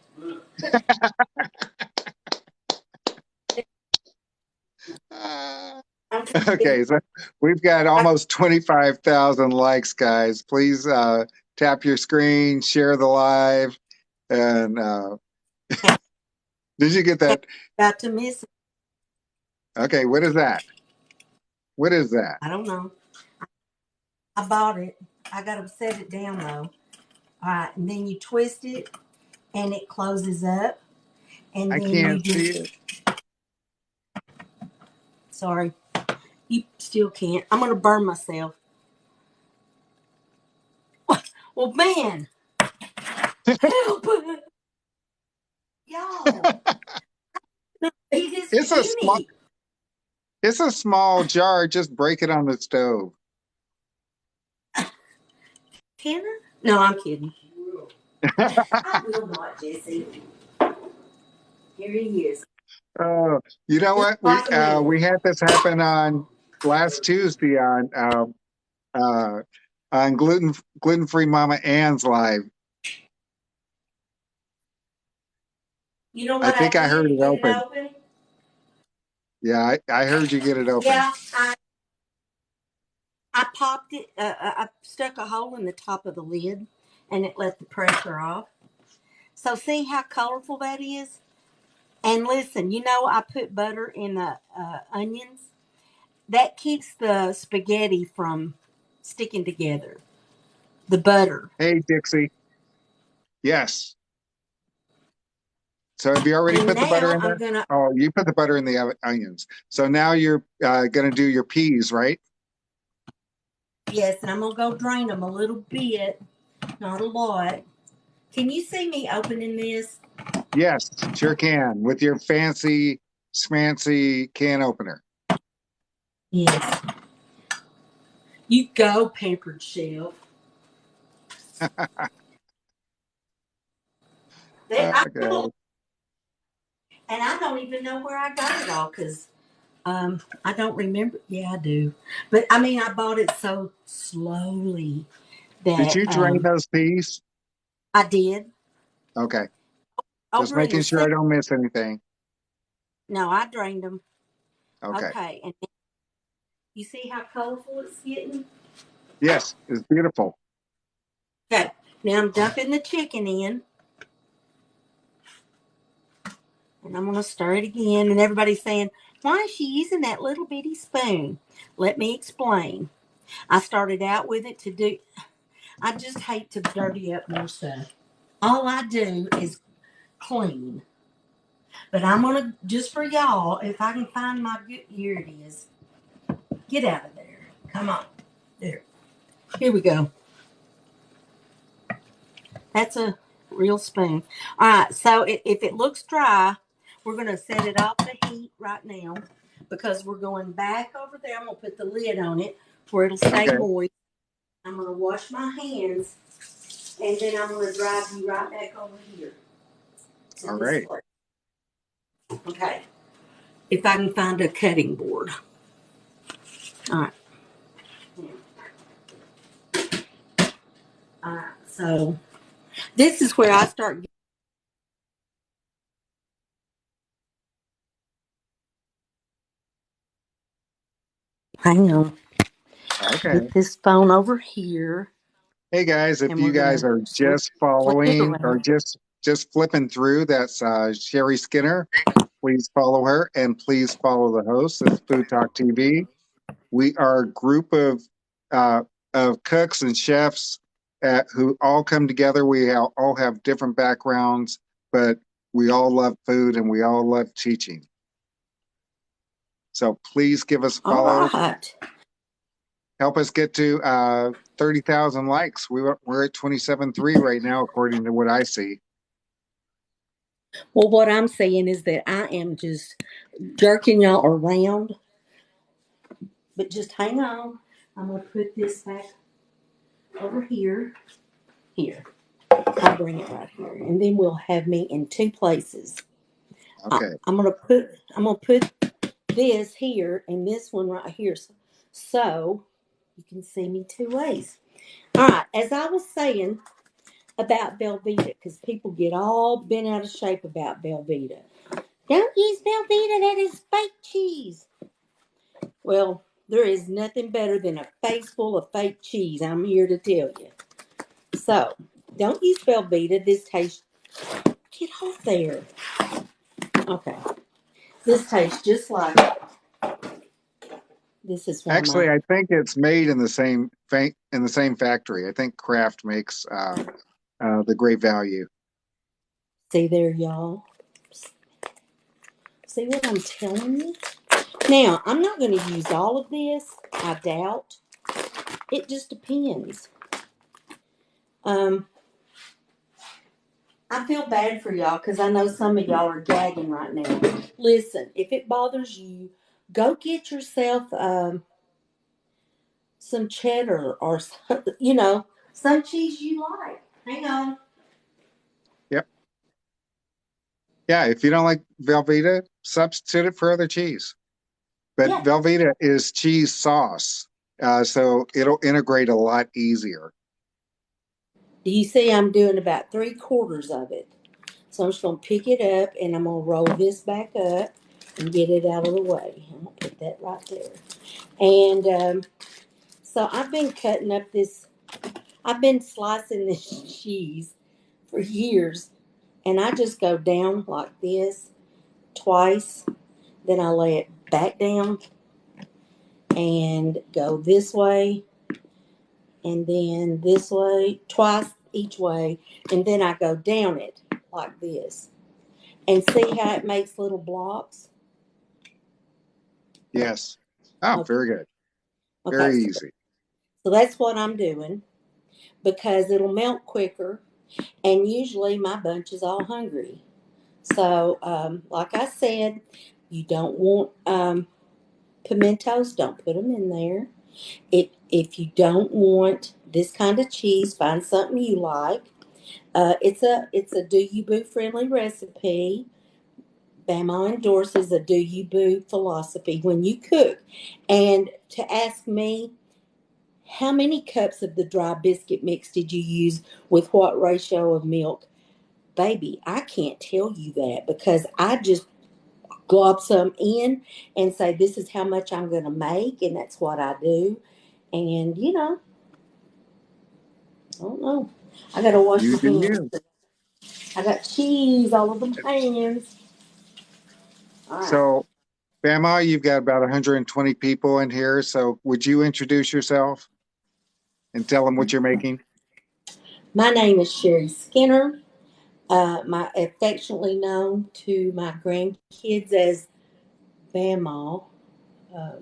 Ah. I'm Okay, so we've got almost 25,000 likes, guys. Please tap your screen, share the live, and did you get that? about to miss it. Okay, what is that? What is that? I don't know. I bought it. I gotta set it down though. All right, and then you twist it and it closes up, and I then you can't see just it. sorry, you still can't. I'm gonna burn myself. Well, man, help, y'all. It is It's a small skinny. it's a small jar. Just break it on the stove. Can I? No, I'm kidding. I will not, Jesse. Here he is. Oh, you know Just what? like a minute. We had this happen on last Tuesday on gluten free Mama Ann's live. You know I what I think I did heard to it get it open. open? Yeah, I heard you get it open. Yeah, I popped it. I stuck a hole in the top of the lid, and it let the pressure off. So see how colorful that is. And listen, I put butter in the onions. That keeps the spaghetti from sticking together. The butter. Hey, Dixie. Yes. So have you already And put the butter now in I'm there? gonna. Oh, you put the butter in the onions. So now you're going to do your peas, right? Yes, and I'm gonna go drain them a little bit, not a lot. Can you see me opening this? Yes, sure can. With your fancy, smancy can opener. Yes. You go, pampered chef. I Okay. and I don't even know where I got it all because I don't remember. Yeah, I do, but I mean, I bought it so slowly Did that you drain those peas? I did Okay. Just over in the making sure sink. I don't miss anything. No, I drained them. Okay. Okay, and you see how colorful it's getting. Yes, it's beautiful. Okay, now I'm dumping the chicken in, and I'm gonna stir it again. And everybody's saying, "Why is she using that little bitty spoon?" Let me explain. I started out with it to do. I just hate to dirty up more stuff. All I do is clean. But I'm gonna just for y'all, if I can find my good here it is. Get out of there. Come on. There. Here we go. That's a real spoon. All right, so if it looks dry, we're gonna set it off the heat right now because we're going back over there. I'm gonna put the lid on it where it'll stay Okay. moist. I'm gonna wash my hands and then I'm gonna drive you right back over here to All this right. place. Okay. If I can find a cutting board. All right. All right. So this is where I start. Hang on. Okay. Get this phone over here, Hey guys, if and you we're guys gonna are just flip it following or around. just flipping through, that's Sherry Skinner. Please follow her and please follow the host. It's Food Talk TV. We are a group uh, of cooks and chefs who all come together. All have different backgrounds, but we all love food and we all love teaching. So please give us a All follow. right. Help us get to 30,000 likes. We're at 27.3 right now, according to what I see. Well, what I'm saying is that I am just jerking y'all around, but just hang on. I'm going to put this back over here. Here. I'll bring it right here. And then we'll have me in two places. Okay. I'm gonna put this here and this one right here so you can see me two ways. All right, as I was saying about Velveeta, because people get all bent out of shape about Velveeta. Don't use Velveeta, that is fake cheese. Well, there is nothing better than a face full of fake cheese, I'm here to tell you. So, don't use Velveeta. This tastes, get off there. Okay. This tastes just like, this is one of my, Actually, I think it's made in the same factory. I think Kraft makes the Great Value. see there, y'all. See what I'm telling you? Now, I'm not going to use all of this. I doubt. It just depends. Um, I feel bad for y'all because I know some of y'all are gagging right now. Listen, if it bothers you, go get yourself some cheddar or, some cheese you like. Hang on. Yep. Yeah, if you don't like Velveeta, substitute it for other cheese. But Yeah. Velveeta is cheese sauce, so it'll integrate a lot easier. Do you see I'm doing about 3/4 of it? So I'm just going to pick it up and I'm going to roll this back up and get it out of the way. I'm going to put that right there. And so I've been cutting up I've been slicing this cheese for years. And I just go down like this twice. Then I lay it back down and go this way and then this way, twice each way. And then I go down it like this. And see how it makes little blocks? Yes. Oh, Okay. very good. Okay. Very So, easy. so that's what I'm doing because it'll melt quicker. And usually my bunch is all hungry. So, like I said, you don't want pimentos, don't put them in there. If you don't want this kind of cheese, find something you like. It's a Do You Boo friendly recipe. Bama endorses a Do You Boo philosophy when you cook. And to ask me, how many cups of the dry biscuit mix did you use with what ratio of milk? Baby, I can't tell you that because I just glob some in and say, this is how much I'm going to make. And that's what I do. And, I don't know. I got to wash You my do hands. you. I got cheese all over my hands. All right. So, Bama, you've got about 120 people in here. So, would you introduce yourself and tell them what you're making? My name is Sherry Skinner. My affectionately known to my grandkids as Bamaw.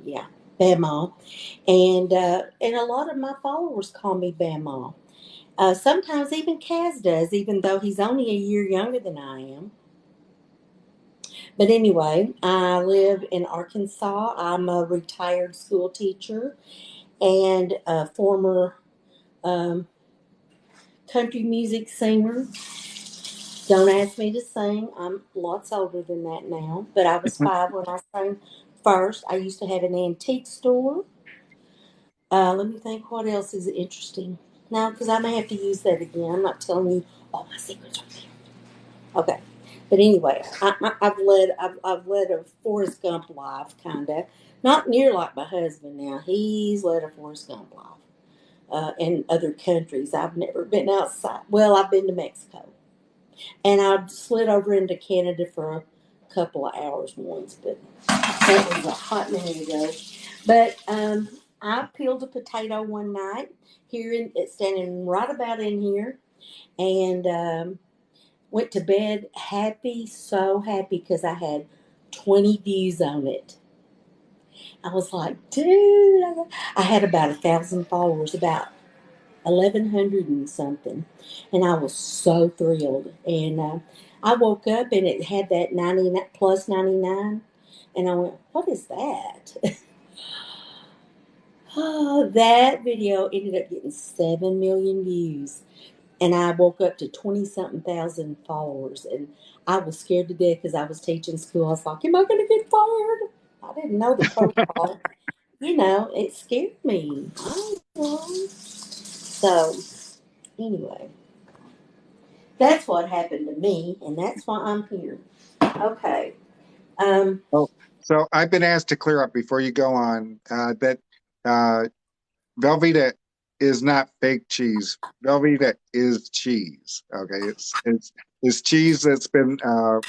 Yeah, Bamaw. And a lot of my followers call me Bamaw. Sometimes even Kaz does, even though he's only a year younger than I am. But anyway, I live in Arkansas. I'm a retired school teacher and a former um, country music singer. Don't ask me to sing. I'm lots older than that now. But I was 5 when I sang first. I used to have an antique store. Let me think what else is interesting. Now, because I may have to use that again. I'm not telling you all my secrets right there. Okay. But anyway, I've led a Forrest Gump life, kind of. Not near like my husband now. He's led a Forrest Gump life. In other countries. I've never been outside. Well, I've been to Mexico. And I slid over into Canada for a couple of hours once, but that was a hot minute ago. But I peeled a potato one night here it's standing right about in here, and went to bed happy, so happy because I had 20 views on it. I was like, dude, I had about 1,000 followers, about 1,100 and something, and I was so thrilled. And I woke up and it had that 99 plus 99, and I went, "What is that?" Oh, that video ended up getting 7 million views, and I woke up to 20 something thousand followers, and I was scared to death because I was teaching school. I was like, "Am I going to get fired?" I didn't know the protocol. It scared me. I don't know. So anyway, that's what happened to me, and that's why I'm here. Okay. Um, Oh, so I've been asked to clear up before you go on that uh, Velveeta is not fake cheese. Velveeta is cheese. Okay, it's cheese that's been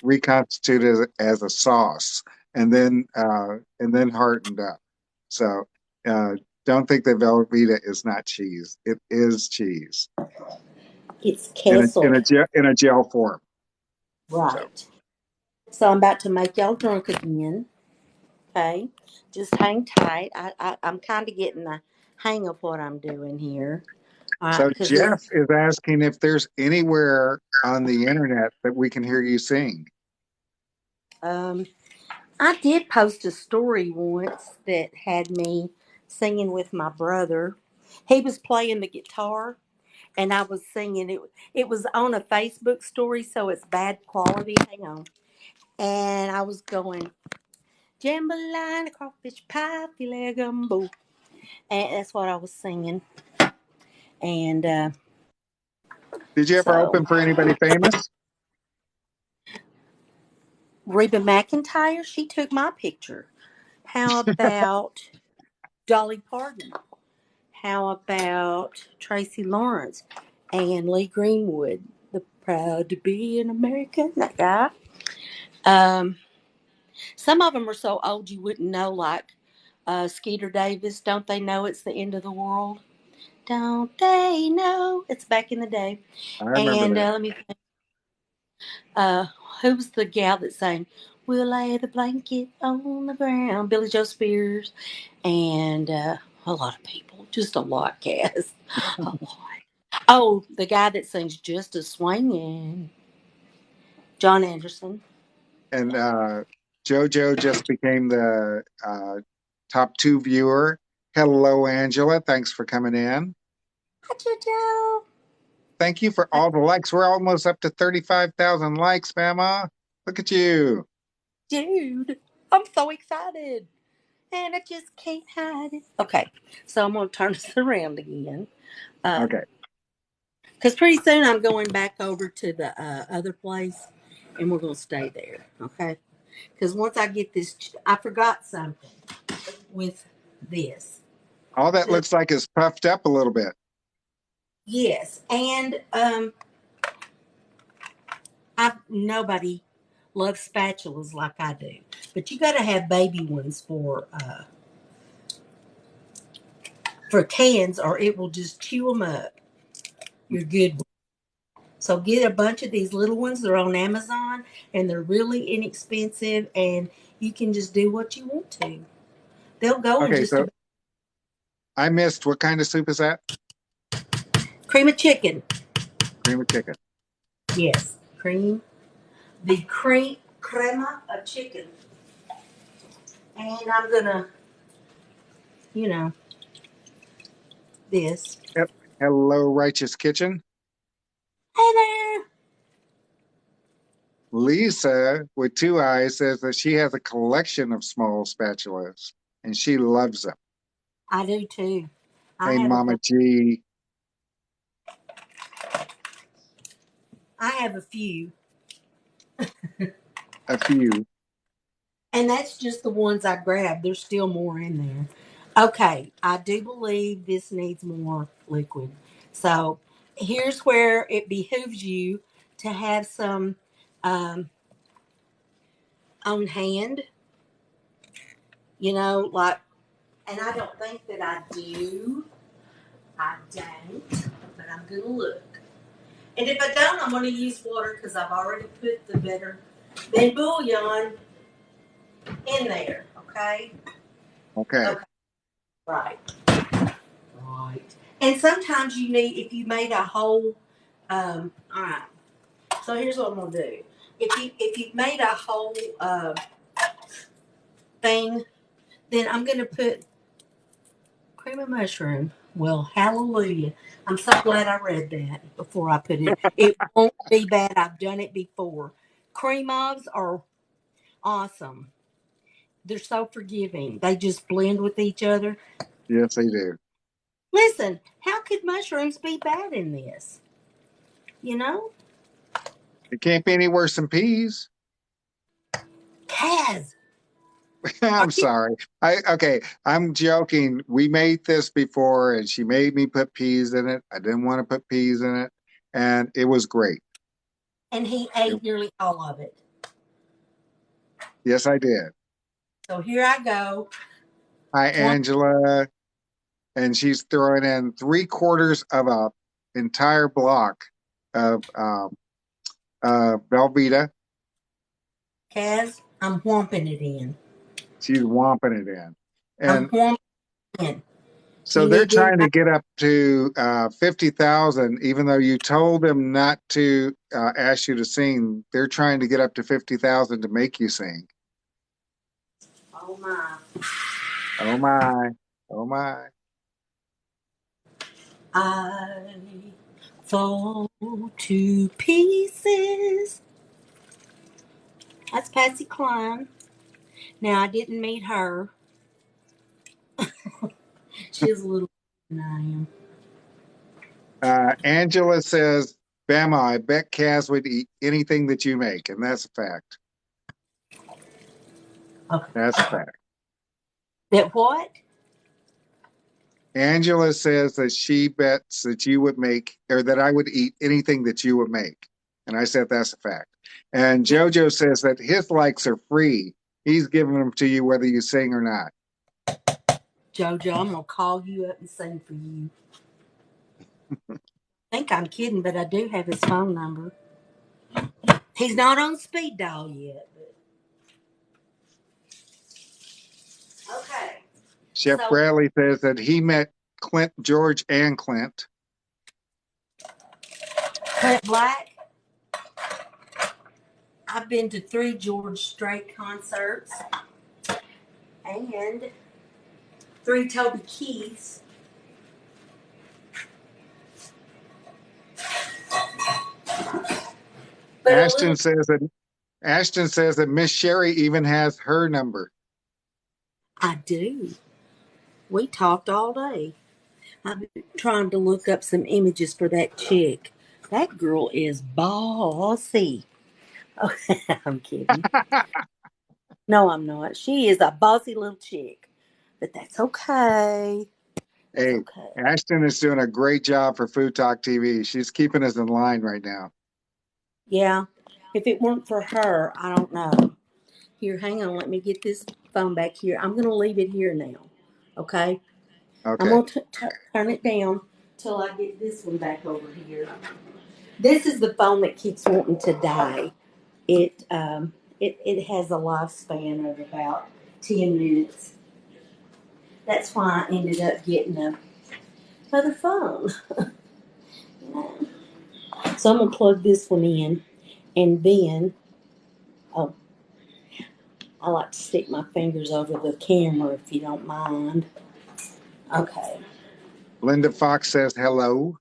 reconstituted as a sauce and then hardened up. So uh, don't think that Velveeta is not cheese. It is cheese it's Kessel, in a gel form. So right? So I'm about to make y'all drunk again. Okay, just hang tight. I'm kind of getting the hang of what I'm doing here. All right, so because Jeff is asking if there's anywhere on the internet that we can hear you sing. um, I did post a story once that had me singing with my brother. He was playing the guitar and I was singing it. It was on a Facebook story, so it's bad quality. Hang on. And I was going, jambalaya, crawfish pie, filet gumbo. And that's what I was singing. And Did you ever so, open for anybody famous? Reba McEntire, she took my picture. How about Dolly Parton? How about Tracy Lawrence and Lee Greenwood? The proud to be an American, that guy. Um, some of them are so old you wouldn't know, like Skeeter Davis. Don't they know it's the end of the world? Don't they know it's back in the day? I remember And that. let me think. Uh, who was the gal that sang, "We'll lay the blanket on the ground"? Billy Joe Spears, and a lot of people, just a lot, Cass, a lot. Oh, the guy that sings "Just a Swingin'," John Anderson. And JoJo just became the top two viewer. Hello, Angela. Thanks for coming in. Hi, JoJo. Thank you for all the likes. We're almost up to 35,000 likes, Mama. Look at you. Dude, I'm so excited. And I just can't hide it. Okay, so I'm going to turn this around again. Okay. Because pretty soon I'm going back over to the other place and we're going to stay there. Okay? Because once I get this, I forgot something with this. All that The, looks like is puffed up a little bit. yes, and nobody loves spatulas like I do. But you got to have baby ones for cans or it will just chew them up. You're good. So get a bunch of these little ones. They're on Amazon and they're really inexpensive and you can just do what you want to. They'll go in Okay, just so about I missed what kind of soup is that? cream of chicken. Cream of chicken. Yes, cream. The cream crema of chicken. And I'm gonna, you know, this. Yep. Hello, Righteous Kitchen. Hey there. Lisa with two eyes says that she has a collection of small spatulas and she loves them. I do too. I Hey, have a Mama bunch. G, I have a few, a few. and that's just the ones I grabbed. There's still more in there. Okay, I do believe this needs more liquid. So here's where it behooves you to have some um, on hand. Like, and I don't think that I do. I don't, but I'm gonna look. And if I don't, I'm gonna use water because I've already put the better than bouillon in there. Okay. Okay. Okay, right. Right. And sometimes you need, if you made a whole, all right. So here's what I'm gonna do. If you made a whole thing, then I'm gonna put cream of mushroom. Well, hallelujah. I'm so glad I read that before I put it. It won't be bad. I've done it before. Cream ovs are awesome. They're so forgiving. They just blend with each other. Yes, they do. Listen, how could mushrooms be bad in this? You know? It can't be any worse than peas. Kaz, are I'm you sorry. Okay, I'm joking. We made this before and she made me put peas in it. I didn't want to put peas in it, and it was great. and he It- ate nearly all of it. yes, I did. So here I go. Hi, One Angela. And she's throwing in three-quarters of a entire block of Velveeta. Kaz, I'm whumping it in. She's whomping it in. I'm And whumping it in. so You they're need to trying to get up to 50,000, even though you told them not to ask you to sing. They're trying to get up to 50,000 to make you sing. Oh my. Oh my. Oh my. I fall to pieces. That's Patsy Cline. Now I didn't meet her. She's a little than I am. Angela says, Bama, I bet Kaz would eat anything that you make. And that's a fact. Okay. That's a fact. That what? Angela says that she bets that you would make, or that I would eat anything that you would make. And I said that's a fact. And Yeah, JoJo says that his likes are free. He's giving them to you whether you sing or not. JoJo, I'm gonna call you up and sing for you. I think I'm kidding, but I do have his phone number. He's not on speed dial yet. Okay. Chef So Bradley says that he met Clint, George, and Clint. Clint Black. I've been to 3 George Strait concerts and 3 Toby Keiths. But a Ashton little, says that Ashton says that Miss Sherry even has her number. I do. We talked all day. I've been trying to look up some images for that chick. That girl is bossy. Oh, I'm kidding. No, I'm not. She is a bossy little chick. But that's okay. That's Hey, okay. Ashton is doing a great job for Food Talk TV. She's keeping us in line right now. Yeah. If it weren't for her, I don't know. Here, hang on. Let me get this phone back here. I'm going to leave it here now. Okay? I'm Okay. going to turn it down till I get this one back over here. This is the phone that keeps wanting to die. It has a lifespan of about 10 minutes. That's why I ended up getting another phone. So I'm gonna plug this one in, and then oh, I like to stick my fingers over the camera if you don't mind. Okay. Linda Fox says hello.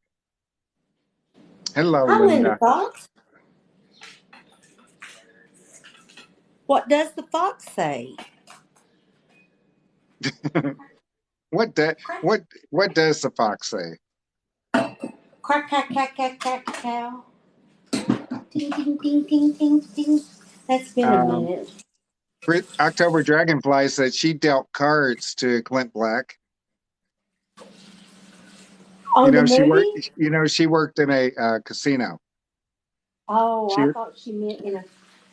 Hello, Hi, Linda Linda. Fox. What does the fox say? What da- Quack, what what does the fox say? quack, quack, quack, quack, quack, cow. Ding, ding, ding, ding, ding, ding. That's been a Um, minute. October Dragonfly said she dealt cards to Clint Black. You On the know, she worked. movie? You know, she worked in a casino. Oh, She I thought she meant in a.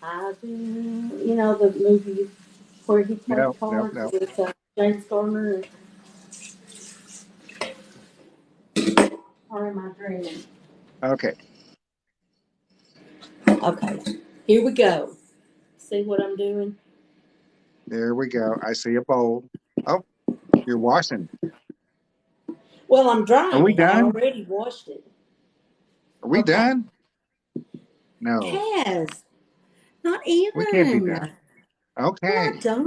I do. You know the movie where he played no no cards no. with James Garner, or am I dreaming? Okay, Okay, here we go. See what I'm doing? there we go. I see a bowl. Oh, You're washing. Well, I'm Are drying we it. I done? already washed it. Are we Okay. done? No, Cass, not we can't be even. done. I'm not Okay. done.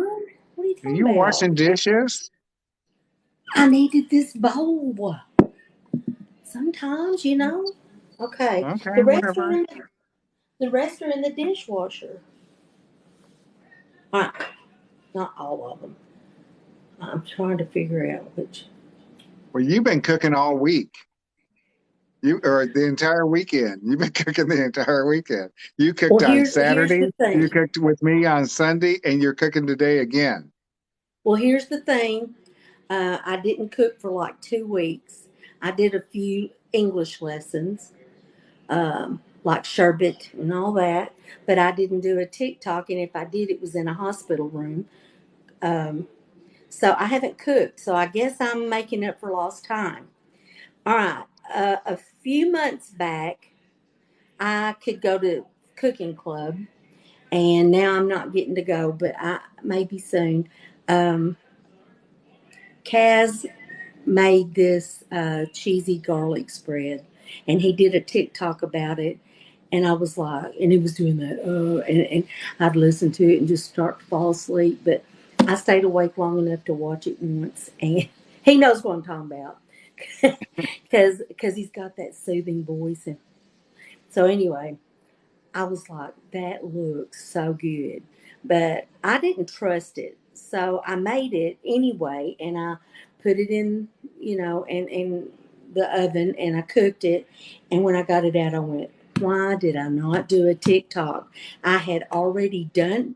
What are you Are talking you about? washing dishes? I needed this bowl. Sometimes, you know. Okay. Okay, The rest are whatever. in the rest are in the dishwasher. All right. Not all of them. I'm trying to figure out which. Well, you've been cooking all week. You or the entire weekend. You've been cooking the entire weekend. You Well, cooked on here's Saturday. the You thing. cooked with me on Sunday, and you're cooking today again. Well, here's the thing. I didn't cook for like 2 weeks. I did a few English lessons, like sherbet and all that, but I didn't do a TikTok. And if I did, it was in a hospital room. Um, so I haven't cooked. So I guess I'm making up for lost time. All right. A few months back, I could go to cooking club, and now I'm not getting to go, but I maybe soon. Um, Kaz made this cheesy garlic spread, and he did a TikTok about it. And I was like, and he was doing that, and I'd listen to it and just start to fall asleep. But I stayed awake long enough to watch it once, and he knows what I'm talking about because he's got that soothing voice. And so anyway, I was like, that looks so good. But I didn't trust it. So I made it anyway and I put it in, in the oven and I cooked it. And when I got it out, I went, why did I not do a TikTok? I had already done,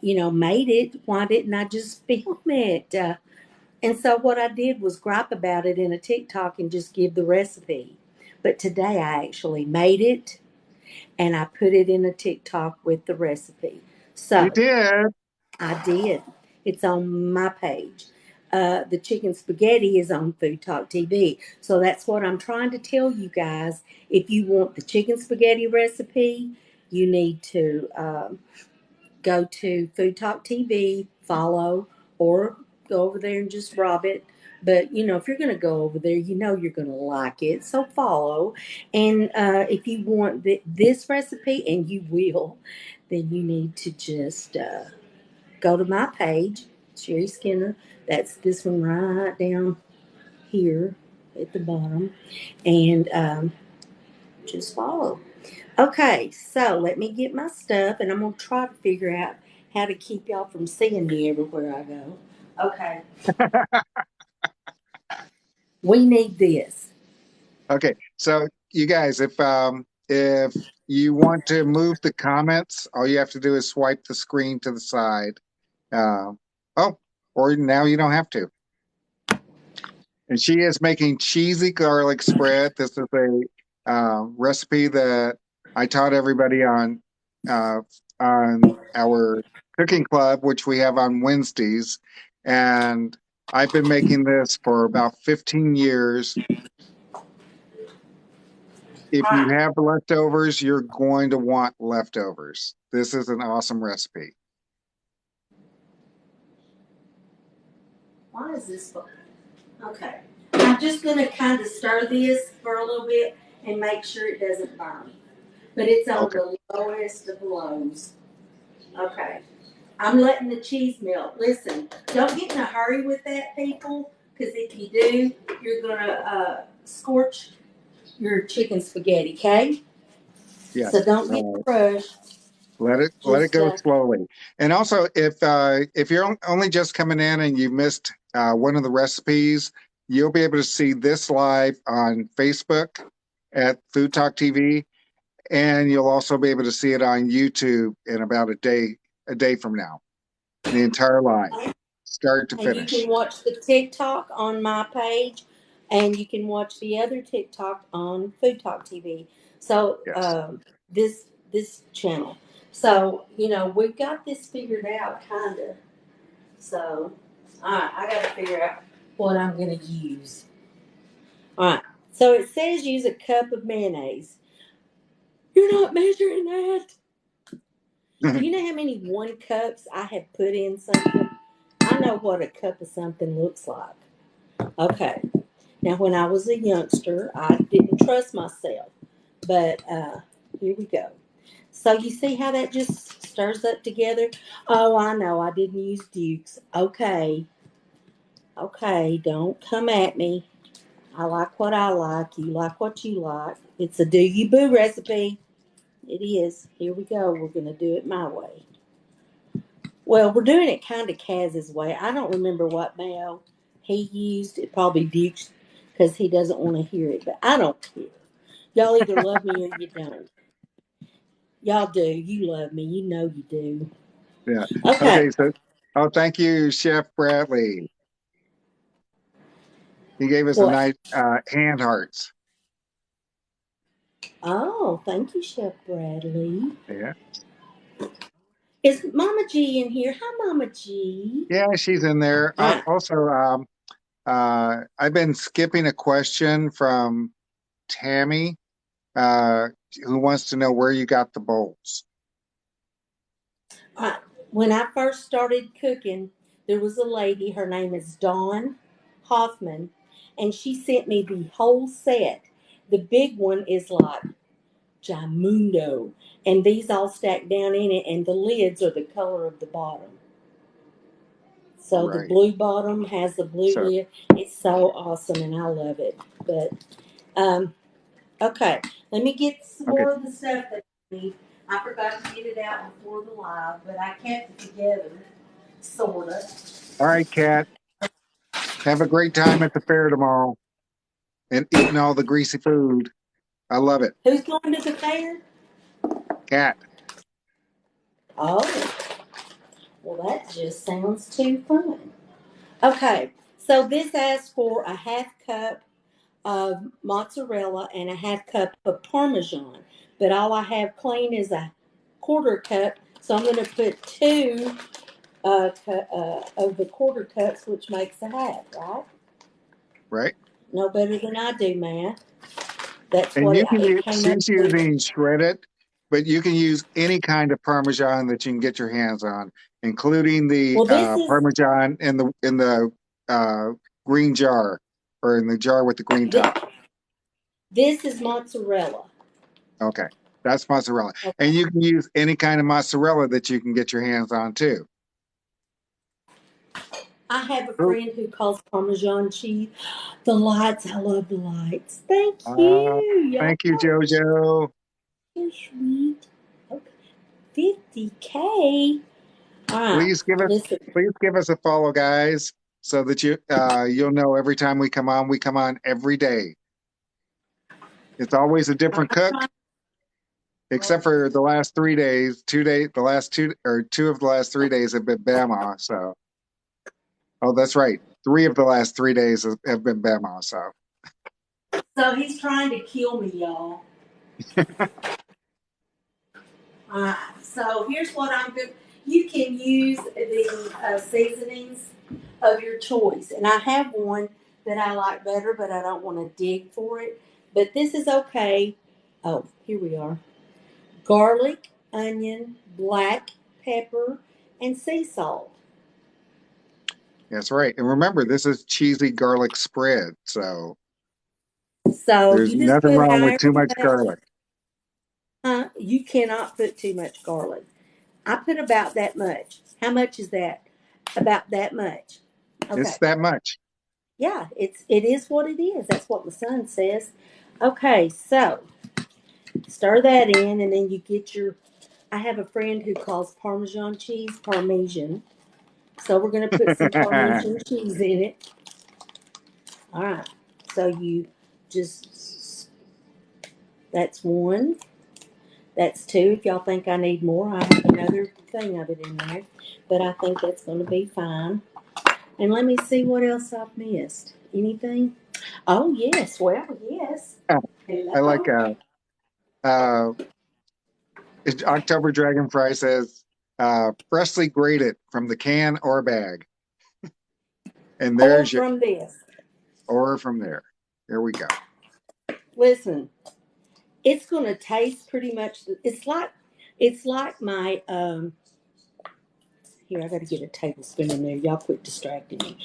made it. Why didn't I just film it? And so what I did was gripe about it in a TikTok and just give the recipe. But today I actually made it and I put it in a TikTok with the recipe. You So did. I did. It's on my page. The chicken spaghetti is on Food Talk TV. So that's what I'm trying to tell you guys. If you want the chicken spaghetti recipe, you need to go to Food Talk TV, follow, or go over there and just rob it. But if you're going to go over there, you're going to like it. So follow. And if you want this recipe, and you will, then you need to just go to my page, Sherry Skinner. That's this one right down here at the bottom. And just follow. Okay, so let me get my stuff and I'm going to try to figure out how to keep y'all from seeing me everywhere I go. Okay, we need this. Okay, so you guys, if you want to move the comments, all you have to do is swipe the screen to the side. Uh, oh, or now you don't have to. And she is making cheesy garlic spread. This is a recipe that I taught everybody uh, on our cooking club, which we have on Wednesdays. And I've been making this for about 15 years. If you Hi. have leftovers, you're going to want leftovers. This is an awesome recipe. Why is this? Okay. I'm just going to kind of stir this for a little bit and make sure it doesn't burn. But it's on Okay. the lowest of lows. Okay. I'm letting the cheese melt. Listen, don't get in a hurry with that, people, because if you do, you're going to scorch your chicken spaghetti, okay? So Yes. don't get in a rush. Let it Just, go slowly. And also, if you're only just coming in and you missed one of the recipes, you'll be able to see this live on Facebook at Food Talk TV, and you'll also be able to see it on YouTube in about a day from now. The entire live, start to and you can finish. watch the TikTok on my page, and you can watch the other TikTok on Food Talk TV. So Yes. this channel. So we've got this figured out, kind of. So all right, I got to figure out what I'm going to use. All right. So it says use a cup of mayonnaise. You're not measuring that. Do you know how many 1 cups I have put in something? I know know what a cup of something looks like. Okay. Now, when I was a youngster, I didn't trust myself. But here we go. So you see how that just stirs up together? Oh, I know. I didn't use Dukes. Okay. Okay. Don't come at me. I like what I like. You like what you like. It's a do you boo recipe. It is. Here we go. We're going to do it my way. Well, we're doing it kind of Kaz's way. I don't remember what mayo he used. It probably Duke's because he doesn't want to hear it, but I don't care. Y'all either love me or you don't. Y'all do. You love me. You know you do. Yeah. Okay. Okay. So, oh, thank you, Chef Bradley. He gave us a What? nice hand hearts. Oh, thank you, Chef Bradley. Yeah. Is Mama G in here? Hi, Mama G. Yeah, she's in there. All right. Also, I've been skipping a question from Tammy, uh, who wants to know where you got the bowls. I, when I first started cooking, there was a lady, her name is Dawn Hoffman, and she sent me the whole set. The big one is like Jamundo, and these all stack down in it, and the lids are the color of the bottom. So the Right. blue bottom has the blue So, lid. It's so awesome, and I love it. But okay, let me get some okay. more of the stuff that I need. I forgot to get it out before the live, but I kept it together, sorta. All right, Kat. Have a great time at the fair tomorrow and eating all the greasy food. I love it. Who's going to the fair? Kat. Oh, well, that just sounds too fun. Okay, so this asks for a half cup of mozzarella and a half cup of Parmesan, but all I have clean is a quarter cup, so I'm going to put two of the quarter cups, which makes a half, right? Right. No better than I do, man. That's And what you can it use, came up she's with. using shredded, but you can use any kind of Parmesan that you can get your hands on, including the Well, this is Parmesan in the green jar or in the jar with the green top. this is mozzarella. Okay, that's mozzarella, Okay. and you can use any kind of mozzarella that you can get your hands on too. I have a Ooh, friend who calls Parmesan cheese the lights. I love the lights. Thank uh, you, y'all. thank you, JoJo. You're sweet. Okay. 50K. All right. Please give us Listen. please give us a follow, guys, so that you'll know every time we come on. We come on every day. It's always a different cook, except for the last 3 days. 2 days, the last two or two of the last 3 days have been Bama. So, oh, that's right. 3 of the last 3 days have been Bama. So, So he's trying to kill me, y'all. So here's what I'm going to. You can use the seasonings of your choice. And I have one that I like better, but I don't want to dig for it. But this is okay. Oh, here we are: garlic, onion, black pepper, and sea salt. that's right. And remember, this is cheesy garlic spread. So So there's you just nothing put wrong with however too much much. garlic. You cannot put too much garlic. I put about that much. How much is that? About that much. It's Okay. that much. Yeah, it is what it is. That's what my son says. Okay, so stir that in, and then you get your. I have a friend who calls Parmesan cheese Parmesan, so we're going to put some Parmesan cheese in it. All right. So you just that's one. That's two. If y'all think I need more, I have another thing of it in there, but I think that's going to be fine. And let me see what else I've missed. Anything? Oh yes. Well, yes. I like Hello. uh, October Dragonfly says, freshly grated from the can or bag. And Or there's your, from this. or from there. There we go. Listen, it's going to taste pretty much. It's like my. Here, I got to get a tablespoon in there. Y'all quit distracting me.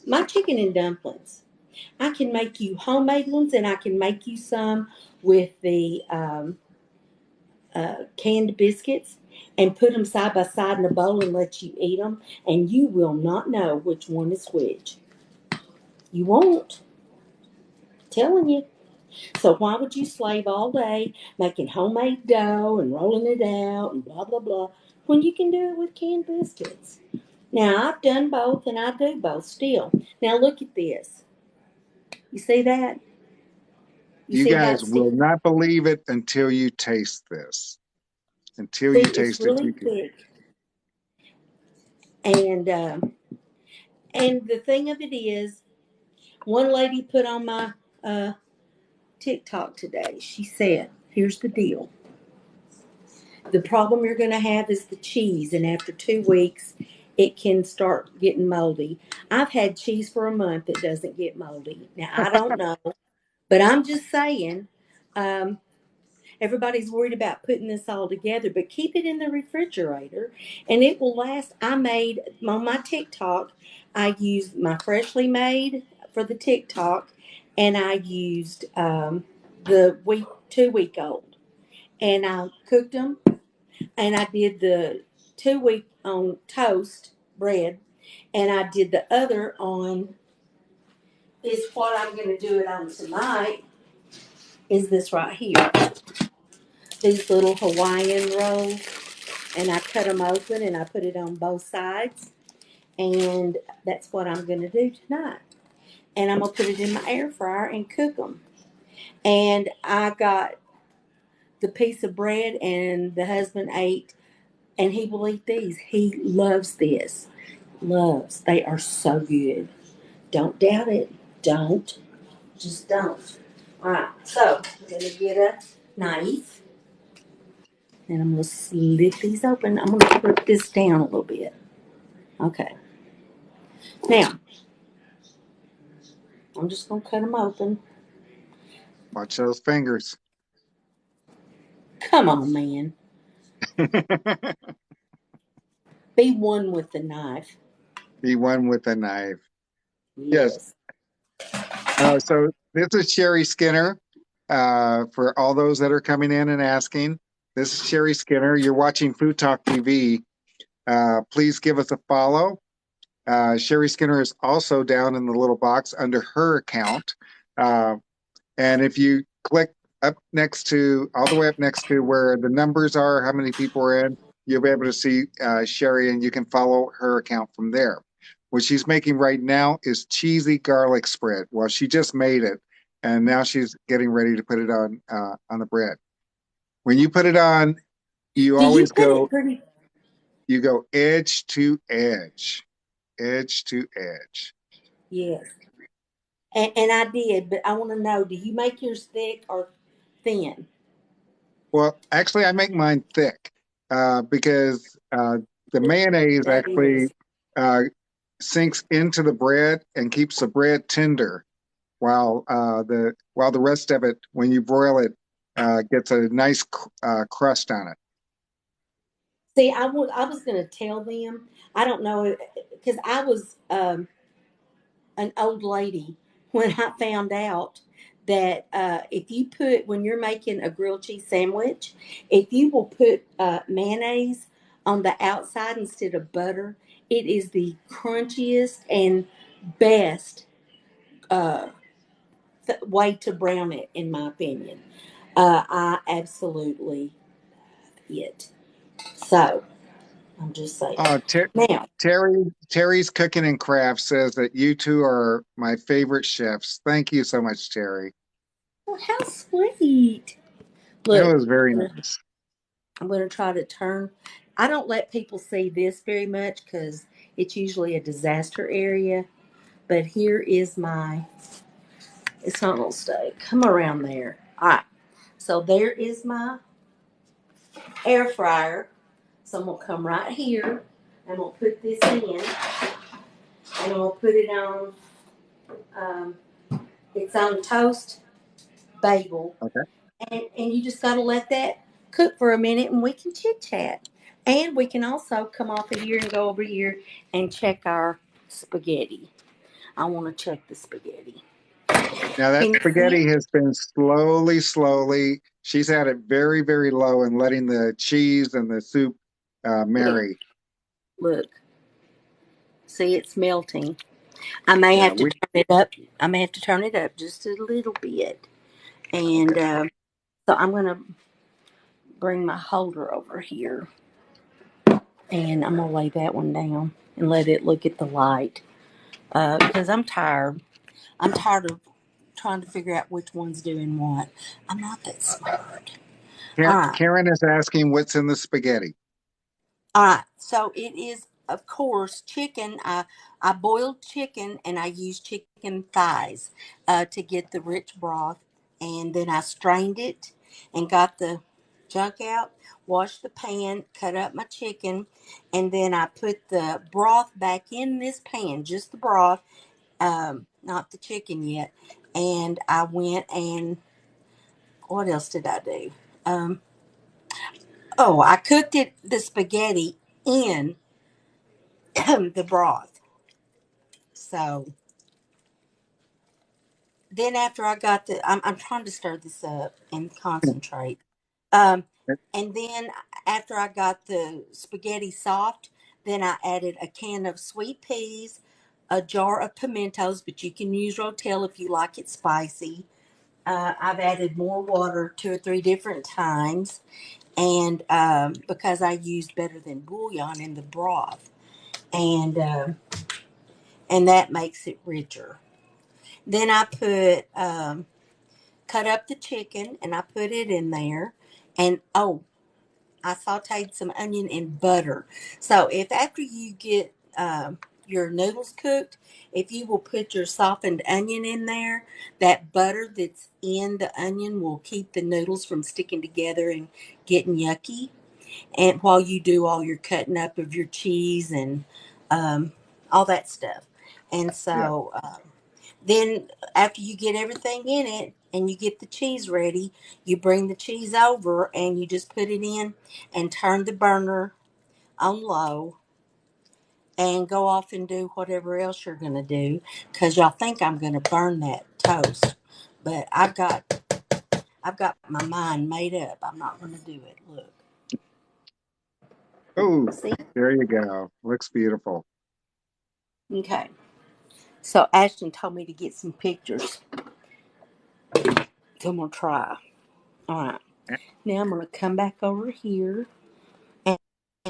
My chicken and dumplings. I can make you homemade ones, and I can make you some with the canned biscuits and put them side by side in a bowl and let you eat them, and you will not know which one is which. You won't. I'm telling you. So why would you slave all day making homemade dough and rolling it out and blah blah blah when you can do it with canned biscuits? Now I've done both and I do both still. Now look at this. You see that? You You see how guys it's still? will not believe it until you taste this. Until See, you it's taste it, really you can. thick. And the thing of it is, one lady put on my uh, TikTok today. She said, "Here's the deal. The problem you're going to have is the cheese, and after 2 weeks, it can start getting moldy." I've had cheese for a month that doesn't get moldy. Now I don't know, but I'm just saying. Um, Everybody's worried about putting this all together, but keep it in the refrigerator and it will last. I made on my TikTok, I used my freshly made for the TikTok, and I used the 2 week old, and I cooked them, and I did the 2 week on toast bread, and I did the other on, is what I'm going to do it on tonight, is this right here. These little Hawaiian rolls, and I cut them open and I put it on both sides, and that's what I'm going to do tonight. And I'm going to put it in my air fryer and cook them. And I got the piece of bread, and the husband ate, and he will eat these. He loves this. Loves. They are so good. Don't doubt it. Don't. Just don't. All right. So I'm going to get a knife, and I'm going to slit these open. I'm going to put this down a little bit. Okay. Now, I'm just going to cut them open. Watch those fingers. Come on, man. Be one with the knife. Be one with a knife. Yes. Yes. So this is Sherry Skinner. For all those that are coming in and asking, this is Sherry Skinner. You're watching Food Talk TV. Please give us a follow. Sherry Skinner is also down in the little box under her account. Uh, and if you click up next to, all the way up next to where the numbers are, how many people are in, you'll be able to see Sherry, and you can follow her account from there. What she's making right now is cheesy garlic spread. Well, she just made it, and now she's getting ready to put it on the bread. When you put it on, you Do you always put it go, pretty? you go edge to edge, edge to edge. Yes. And I did, but I want to know, do you make yours thick or thin? Well, actually, I make mine thick because the mayonnaise That actually is. uh, sinks into the bread and keeps the bread tender, while the rest of it, when you broil it, gets a nice crust on it. See, I was going to tell them. I don't know, because I was an old lady when I found out that if you put, when you're making a grilled cheese sandwich, if you will put mayonnaise on the outside instead of butter, it is the crunchiest and best uh, way to brown it, in my opinion. I absolutely love it. So I'm just saying. Uh, Ter- Now, Terry's Cooking and Craft says that you two are my favorite chefs. Thank you so much, Terry. oh, how sweet! It Look, was very nice. I'm going to try to turn. I don't let people see this very much because it's usually a disaster area. But here is my, it's not going to stay. Come around there. All right. So there is my air fryer. So I'm going to come right here. I'm going to put this in. And I'm going to put it on, um, it's on toast bagel. Okay. And you just got to let that cook for a minute, and we can chit chat. And we can also come off of here and go over here and check our spaghetti. I want to check the spaghetti. Now that Can you see it? spaghetti has been slowly, she's had it very, very low and letting the cheese and the soup Look, marry. look. See, it's melting. I may Yeah, have to turn it up. I may have to turn it up just a little bit. And okay. so I'm going to bring my holder over here. And I'm going to lay that one down and let it look at the light. Because I'm tired. I'm tired of trying to figure out which one's doing what. I'm not that smart. All right. Karen is asking what's in the spaghetti. All right. So it is, of course, chicken. I boiled chicken and I used chicken thighs to get the rich broth. And then I strained it and got the junk out, washed the pan, cut up my chicken, and then I put the broth back in this pan, just the broth, not the chicken yet. And I went and what else did I do? Um, oh, I cooked the spaghetti in the broth. So then after I got I'm trying to stir this up and concentrate. Um, and then after I got the spaghetti soft, then I added a can of sweet peas, a jar of pimentos, but you can use Rotel if you like it spicy. I've added more water 2 or 3 different times, and because I used better than bouillon in the broth, and and that makes it richer. Then I put cut up the chicken and I put it in there. And oh, I sauteed some onion in butter. So if after you get your noodles cooked, if you will put your softened onion in there, that butter that's in the onion will keep the noodles from sticking together and getting yucky. And while you do all your cutting up of your cheese and all that stuff. And Yeah. so then, after you get everything in it and you get the cheese ready, you bring the cheese over and you just put it in and turn the burner on low and go off and do whatever else you're going to do because y'all think I'm going to burn that toast. But I've got my mind made up. I'm not going to do it. Look. Oh, See? there you go. Looks beautiful. Okay. So Ashton told me to get some pictures. So I'm going to try. All right. Now I'm going to come back over here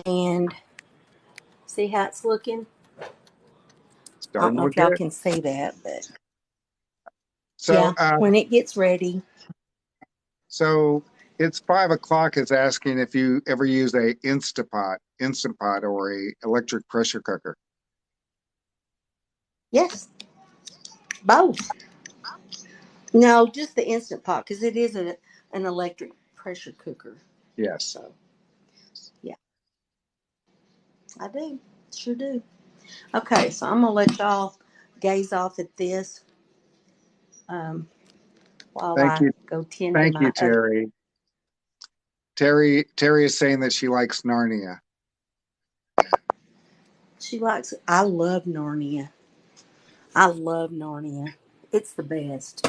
and see how it's looking. I don't Starting to know if look y'all good. can see that, but So, yeah, when it gets ready. so it's 5 o'clock. Is asking if you ever use a Instant Pot, or a electric pressure cooker. Yes, both. No, just the Instant Pot because it is an electric pressure cooker. Yes. So yeah, I do. Sure do. Okay, so I'm gonna let y'all gaze off at this while Thank I you. go tend to Thank you, my other. Terry. Terry is saying that she likes Narnia. She likes. I love Narnia. I love Narnia. It's the best.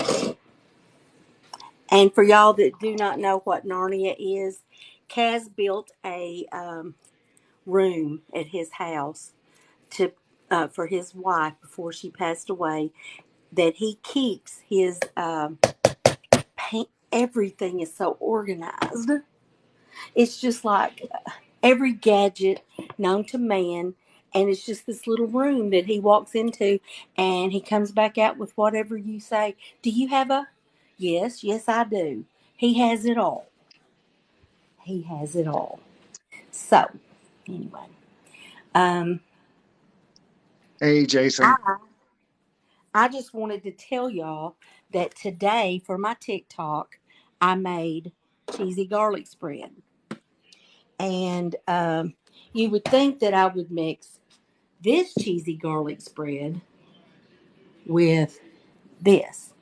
And for y'all that do not know what Narnia is, Kaz built a room at his house to for his wife before she passed away. That he keeps his paint. Everything is so organized. It's just like every gadget known to man. And it's just this little room that he walks into and he comes back out with whatever you say. Do you have a? Yes, yes, I do. He has it all. He has it all. So, anyway, um, Hey, Jason. I I just wanted to tell y'all that today for my TikTok, I made cheesy garlic spread, and you would think that I would mix this cheesy garlic spread with this,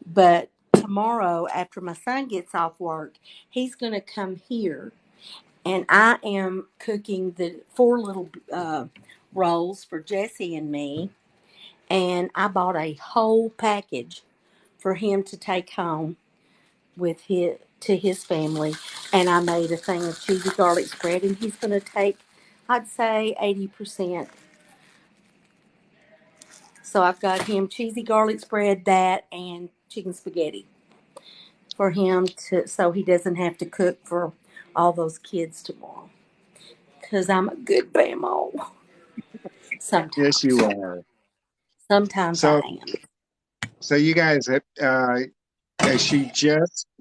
but tomorrow after my son gets off work, he's going to come here And I am cooking the 4 little rolls for Jesse and me. And I bought a whole package for him to take home with his to his family. And I made a thing of cheesy garlic spread, and he's going to take, I'd say, 80%. So I've got him cheesy garlic spread, that, and chicken spaghetti for him to, so he doesn't have to cook for all those kids tomorrow. Because I'm a good Bamaw. Yes, you Sometimes. are. Sometimes I So, am. so you guys,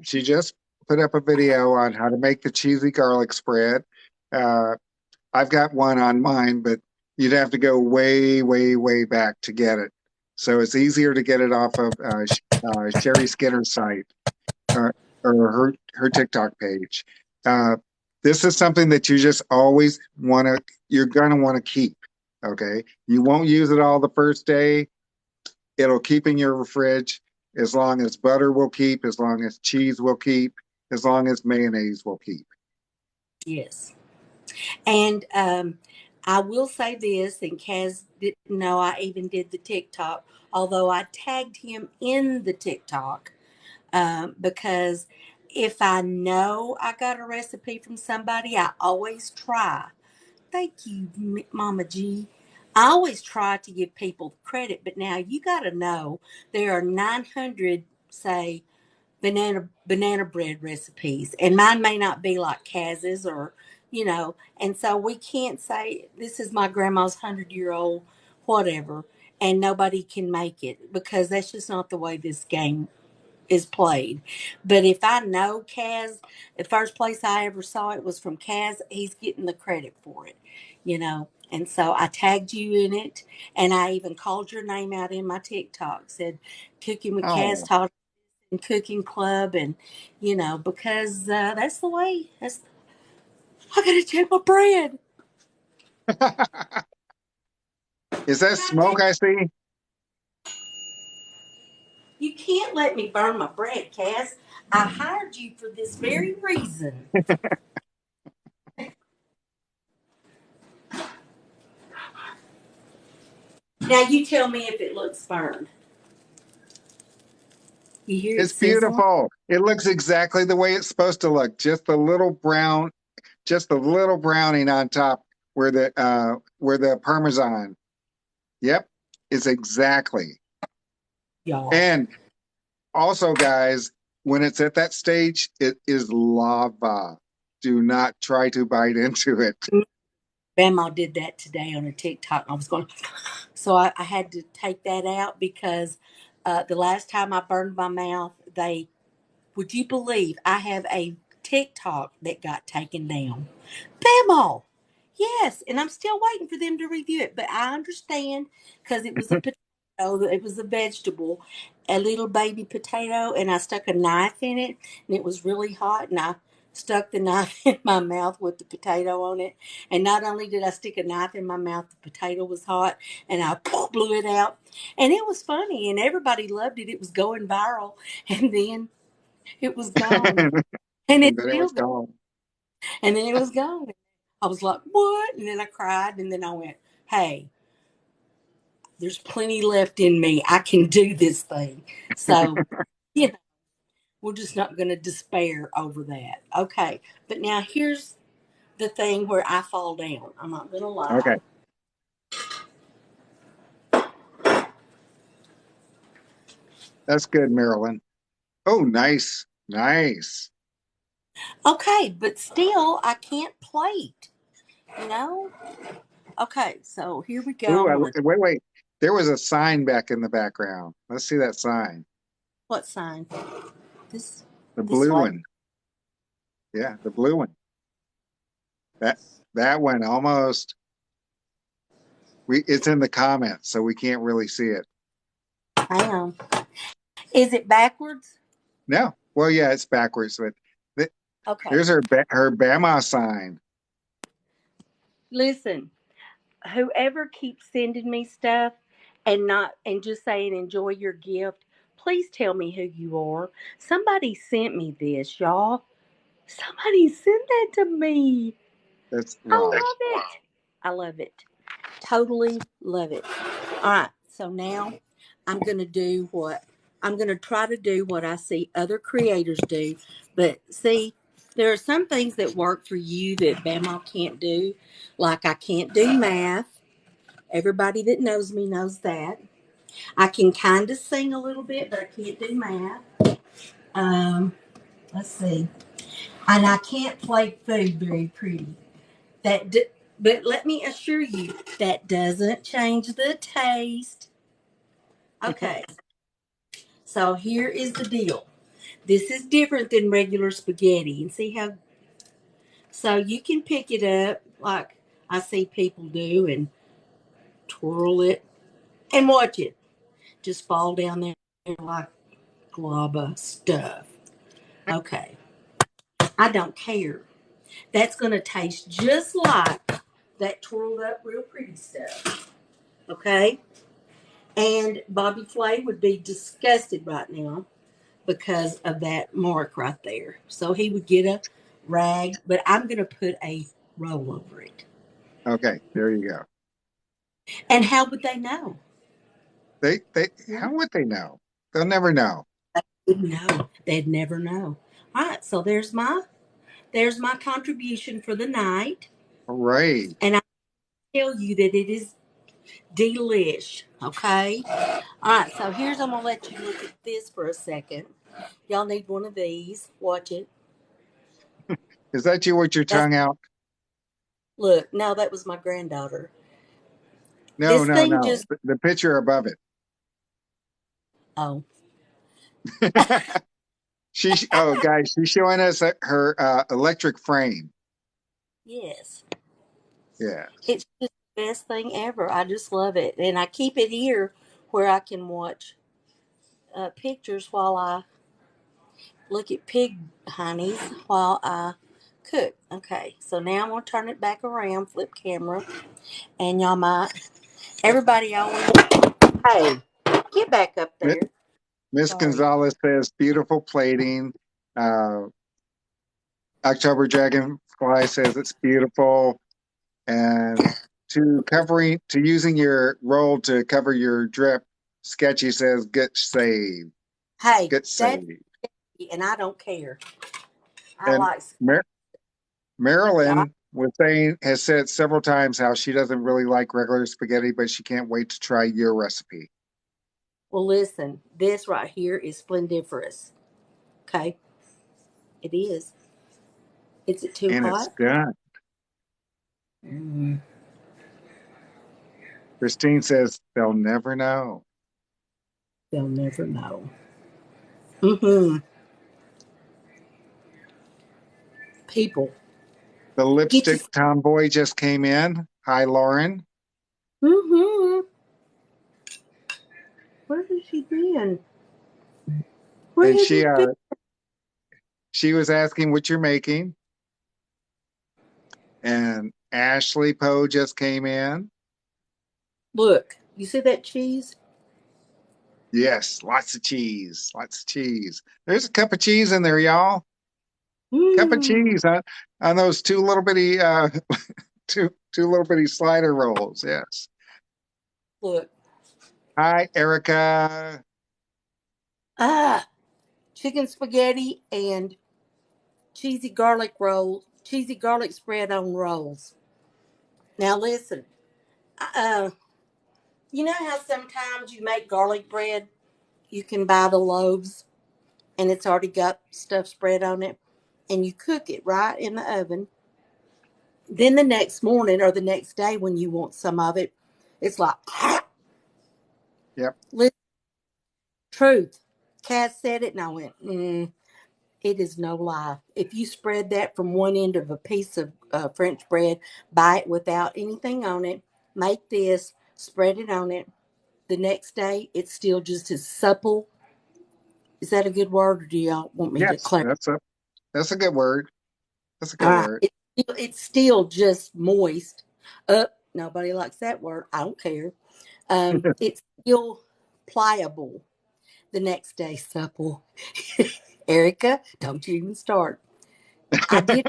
she just put up a video on how to make the cheesy garlic spread. Uh, I've got one on mine, but you'd have to go way, way, way back to get it. So it's easier to get it off of Sherry Skinner's site, or, or her TikTok page. Uh, this is something that you just always you're gonna want to keep. Okay, you won't use it all the first day. It'll keep in your fridge as long as butter will keep, as long as cheese will keep, as long as mayonnaise will keep. Yes. And I will say this, and Kaz didn't know I even did the TikTok, although I tagged him in the TikTok, because if I know I got a recipe from somebody, I always try. Thank you, Mama G. I always try to give people credit, but now you got to know there are 900, say, banana bread recipes, and mine may not be like Kaz's, or and so we can't say this is my grandma's 100-year-old whatever, and nobody can make it, because that's just not the way this game is played. But if I know Kaz, the first place I ever saw it was from Kaz, he's getting the credit for it. And so I tagged you in it, and I even called your name out in my TikTok, said Cooking with Kaz Oh, taught and cooking club, and because that's the way. That's I gotta check my bread. is that smoke I see? You can't let me burn my bread, Cass. I hired you for this very reason. Now you tell me if it looks burned. You hear it It's sizzling? beautiful. It looks exactly the way it's supposed to look. Just a little browning on top where the Parmesan. Yep, it's exactly. Y'all. And also, guys, when it's at that stage, it is lava. Do not try to bite into it. Grandma did that today on a TikTok. I was going, so I had to take that out because the last time I burned my mouth, would you believe I have a TikTok that got taken down? Bamaw. Yes, and I'm still waiting for them to review it, but I understand because it was a potato, it was a vegetable, a little baby potato, and I stuck a knife in it, and it was really hot, and I stuck the knife in my mouth with the potato on it. And not only did I stick a knife in my mouth, the potato was hot, and I blew it out, and it was funny, and everybody loved it. It was going viral, and then it was gone, And and it's then it still was gone, gone. and then it was gone. I was like, what? And then I cried, and then I went, hey, there's plenty left in me. I can do this thing. So, you know, we're just not going to despair over that. Okay. But now here's the thing where I fall down. I'm not going to lie. Okay, that's good, Marilyn. Oh, nice, nice. Okay. But still, I can't plate, you know? Okay. So here we go. Ooh, I'm going to, wait, wait. There was a sign back in the background. Let's see that sign. what sign? This, The this blue way? one. Yeah, the blue one. That that one almost. It's in the comments, so we can't really see it. Hang on. Is it backwards? No. Well, yeah, it's backwards, but th- Okay. there's her Bama sign. Listen, whoever keeps sending me stuff and just saying enjoy your gift, please tell me who you are. Somebody sent me this, y'all. Somebody sent that to me. That's I wow. love it. I love it. Totally love it. All right. So now I'm going to do what I'm going to try to do what I see other creators do. But see, there are some things that work for you that Bama can't do. Like I can't do math. Everybody that knows me knows that. I can kind of sing a little bit, but I can't do math. Um, let's see. And I can't play food very pretty. But let me assure you, that doesn't change the taste. Okay, so here is the deal. This is different than regular spaghetti. And see how, so you can pick it up like I see people do and twirl it and watch it just fall down there like glob of stuff. Okay, I don't care. That's going to taste just like that twirled up real pretty stuff. Okay? And Bobby Flay would be disgusted right now because of that mark right there. So he would get a rag, but I'm going to put a roll over it. Okay, there you go. And how would they know? They Hmm? how would they know? They'll never know. They'd know. They'd never know. All right, so there's my contribution for the night, All right. and I tell you that it is delish. Okay. All right, so I'm gonna let you look at this for a second. Y'all need one of these. Watch it. Is that you with your That's tongue out? look. No, that was my granddaughter. No, This no, thing no. just The picture above oh it. Oh, guys, she's showing us her electric frame. yes, Yes. it's just the best thing ever. I just love it, and I keep it here where I can watch pictures while I look at pig honeys while I cook. Okay, so now I'm gonna turn it back around, flip camera, and y'all might. Everybody always, hey, get back up Mi- there. Miss Sorry. Gonzalez says beautiful plating. Uh, October Dragonfly says it's beautiful. And to using your roll to cover your drip, Sketchy says get saved. Hey, Get that's saved. and I don't care. I And like Mar- y'all. Marilyn has said several times how she doesn't really like regular spaghetti, but she can't wait to try your recipe. Well, listen, this right here is splendiferous. Okay, it is. Is it too And it's hot? done. Mm, Christine says they'll never know. they'll never know. Mm-hmm. People The get you. lipstick tomboy just came in. Hi, Lauren. Mm-hmm. Where has she been? Where And have you been? she was asking what you're making. And Ashley Poe just came in. Look, you see that cheese? Yes, lots of cheese. Lots of cheese. There's a cup of cheese in there, y'all. Cup of Mmm. cheese on those two little bitty two little bitty slider rolls. Yes. Look. Hi, Erica. Ah, chicken spaghetti and cheesy garlic rolls, cheesy garlic spread on rolls. Now listen, uh, you know how sometimes you make garlic bread? You can buy the loaves and it's already got stuff spread on it, and you cook it right in the oven. Then the next morning or the next day when you want some of it, it's like, Yep. listen, truth. Cass said it, and I went, it is no lie. If you spread that from one end of a piece of French bread, buy it without anything on it, make this, spread it on it. The next day, it's still just as supple. Is that a good word, or do y'all want me to Yes, clarify? that's a good word. That's a All good right, word. it's still just moist. Nobody likes that word. I don't care. It's still pliable. The next day, supple. Erica, don't you even start. I did,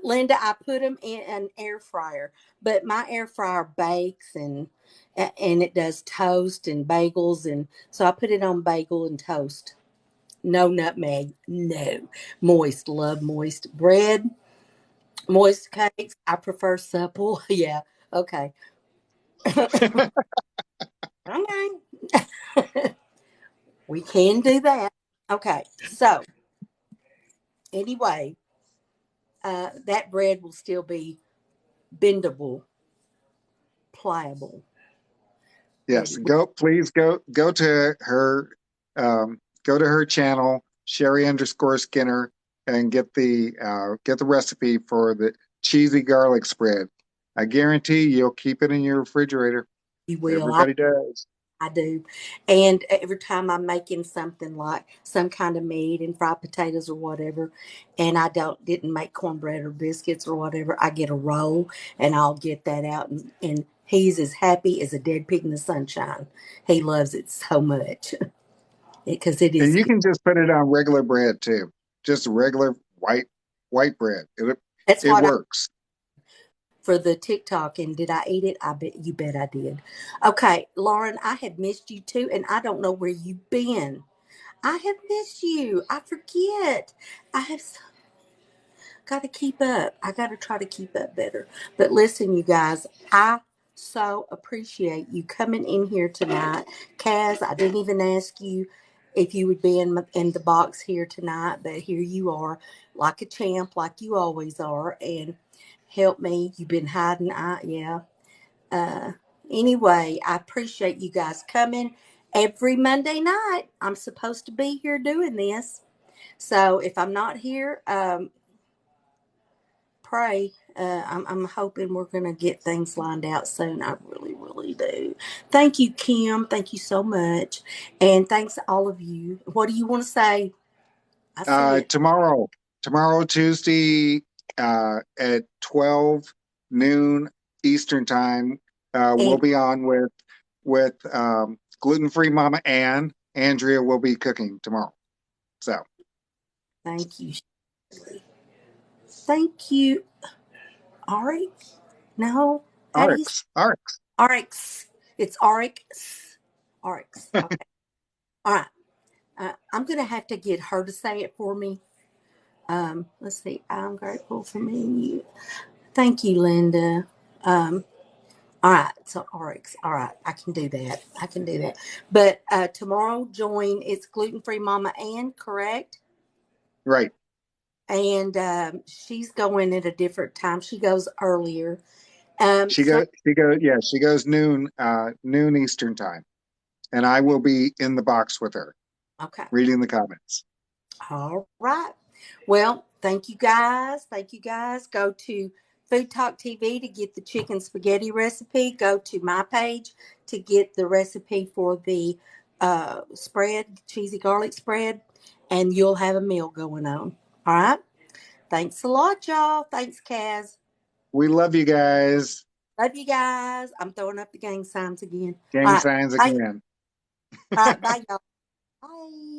Linda, I put them in an air fryer, but my air fryer bakes and it does toast and bagels. And so I put it on bagel and toast. No nutmeg. No. Moist. Love moist bread. Moist cakes. I prefer supple. Yeah. Okay. Okay. We can do that. Okay. So, anyway, that bread will still be bendable, pliable, but Yes, it, please go to her go to her channel, Sherry_Skinner, and get the recipe for the cheesy garlic spread. I guarantee you'll keep it in your refrigerator. you will. Everybody does. I do. And every time I'm making something like some kind of meat and fried potatoes or whatever, and I didn't make cornbread or biscuits or whatever, I get a roll and I'll get that out and he's as happy as a dead pig in the sunshine. He loves it so much because it And is you good. can just put it on regular bread too. Just regular white bread. That's It what I works. for the TikTok. And did I eat it? Bet I did. Okay, Lauren, I have missed you too, and I don't know where you've been. I have missed you. I forget. I have got to keep up. I got to try to keep up better. But listen, you guys, I so appreciate you coming in here tonight. Kaz, I didn't even ask you if you would be in the box here tonight, but here you are, like a champ, like you always are, and help me. You've been hiding. Yeah. Uh, anyway, I appreciate you guys coming every Monday night. I'm supposed to be here doing this. So if I'm not here, pray. I'm hoping we're going to get things lined out soon. I really, really do. Thank you, Kim. Thank you so much. And thanks to all of you. What do you want to say? I see it. Tomorrow, Tuesday, at 12 noon Eastern time, we'll And be on with gluten-free Mama Ann. Andrea will be cooking tomorrow. So thank you, Shirley. Thank you, Ari. No, how do you say Arx. Arix? It's Arix. Arix. Okay. All right. I'm going to have to get her to say it for me. Let's see. I'm grateful for me and you. Thank you, Linda. Um, all right. So RX. All right. I can do that. I can do that. But tomorrow, join. It's gluten free Mama Ann, correct? Right. And she's going at a different time. She goes earlier. So She goes noon Eastern time. And I will be in the box with her, okay. reading the comments. All right. Well, thank you guys. Thank you guys. Go to Food Talk TV to get the chicken spaghetti recipe. Go to my page to get the recipe for the spread, cheesy garlic spread, and you'll have a meal going on. All right. Thanks a lot, y'all. Thanks, Kaz. We love you guys. Love you guys. I'm throwing up the gang signs again. All Gang right. signs Bye. again. All right. Bye, y'all. Bye.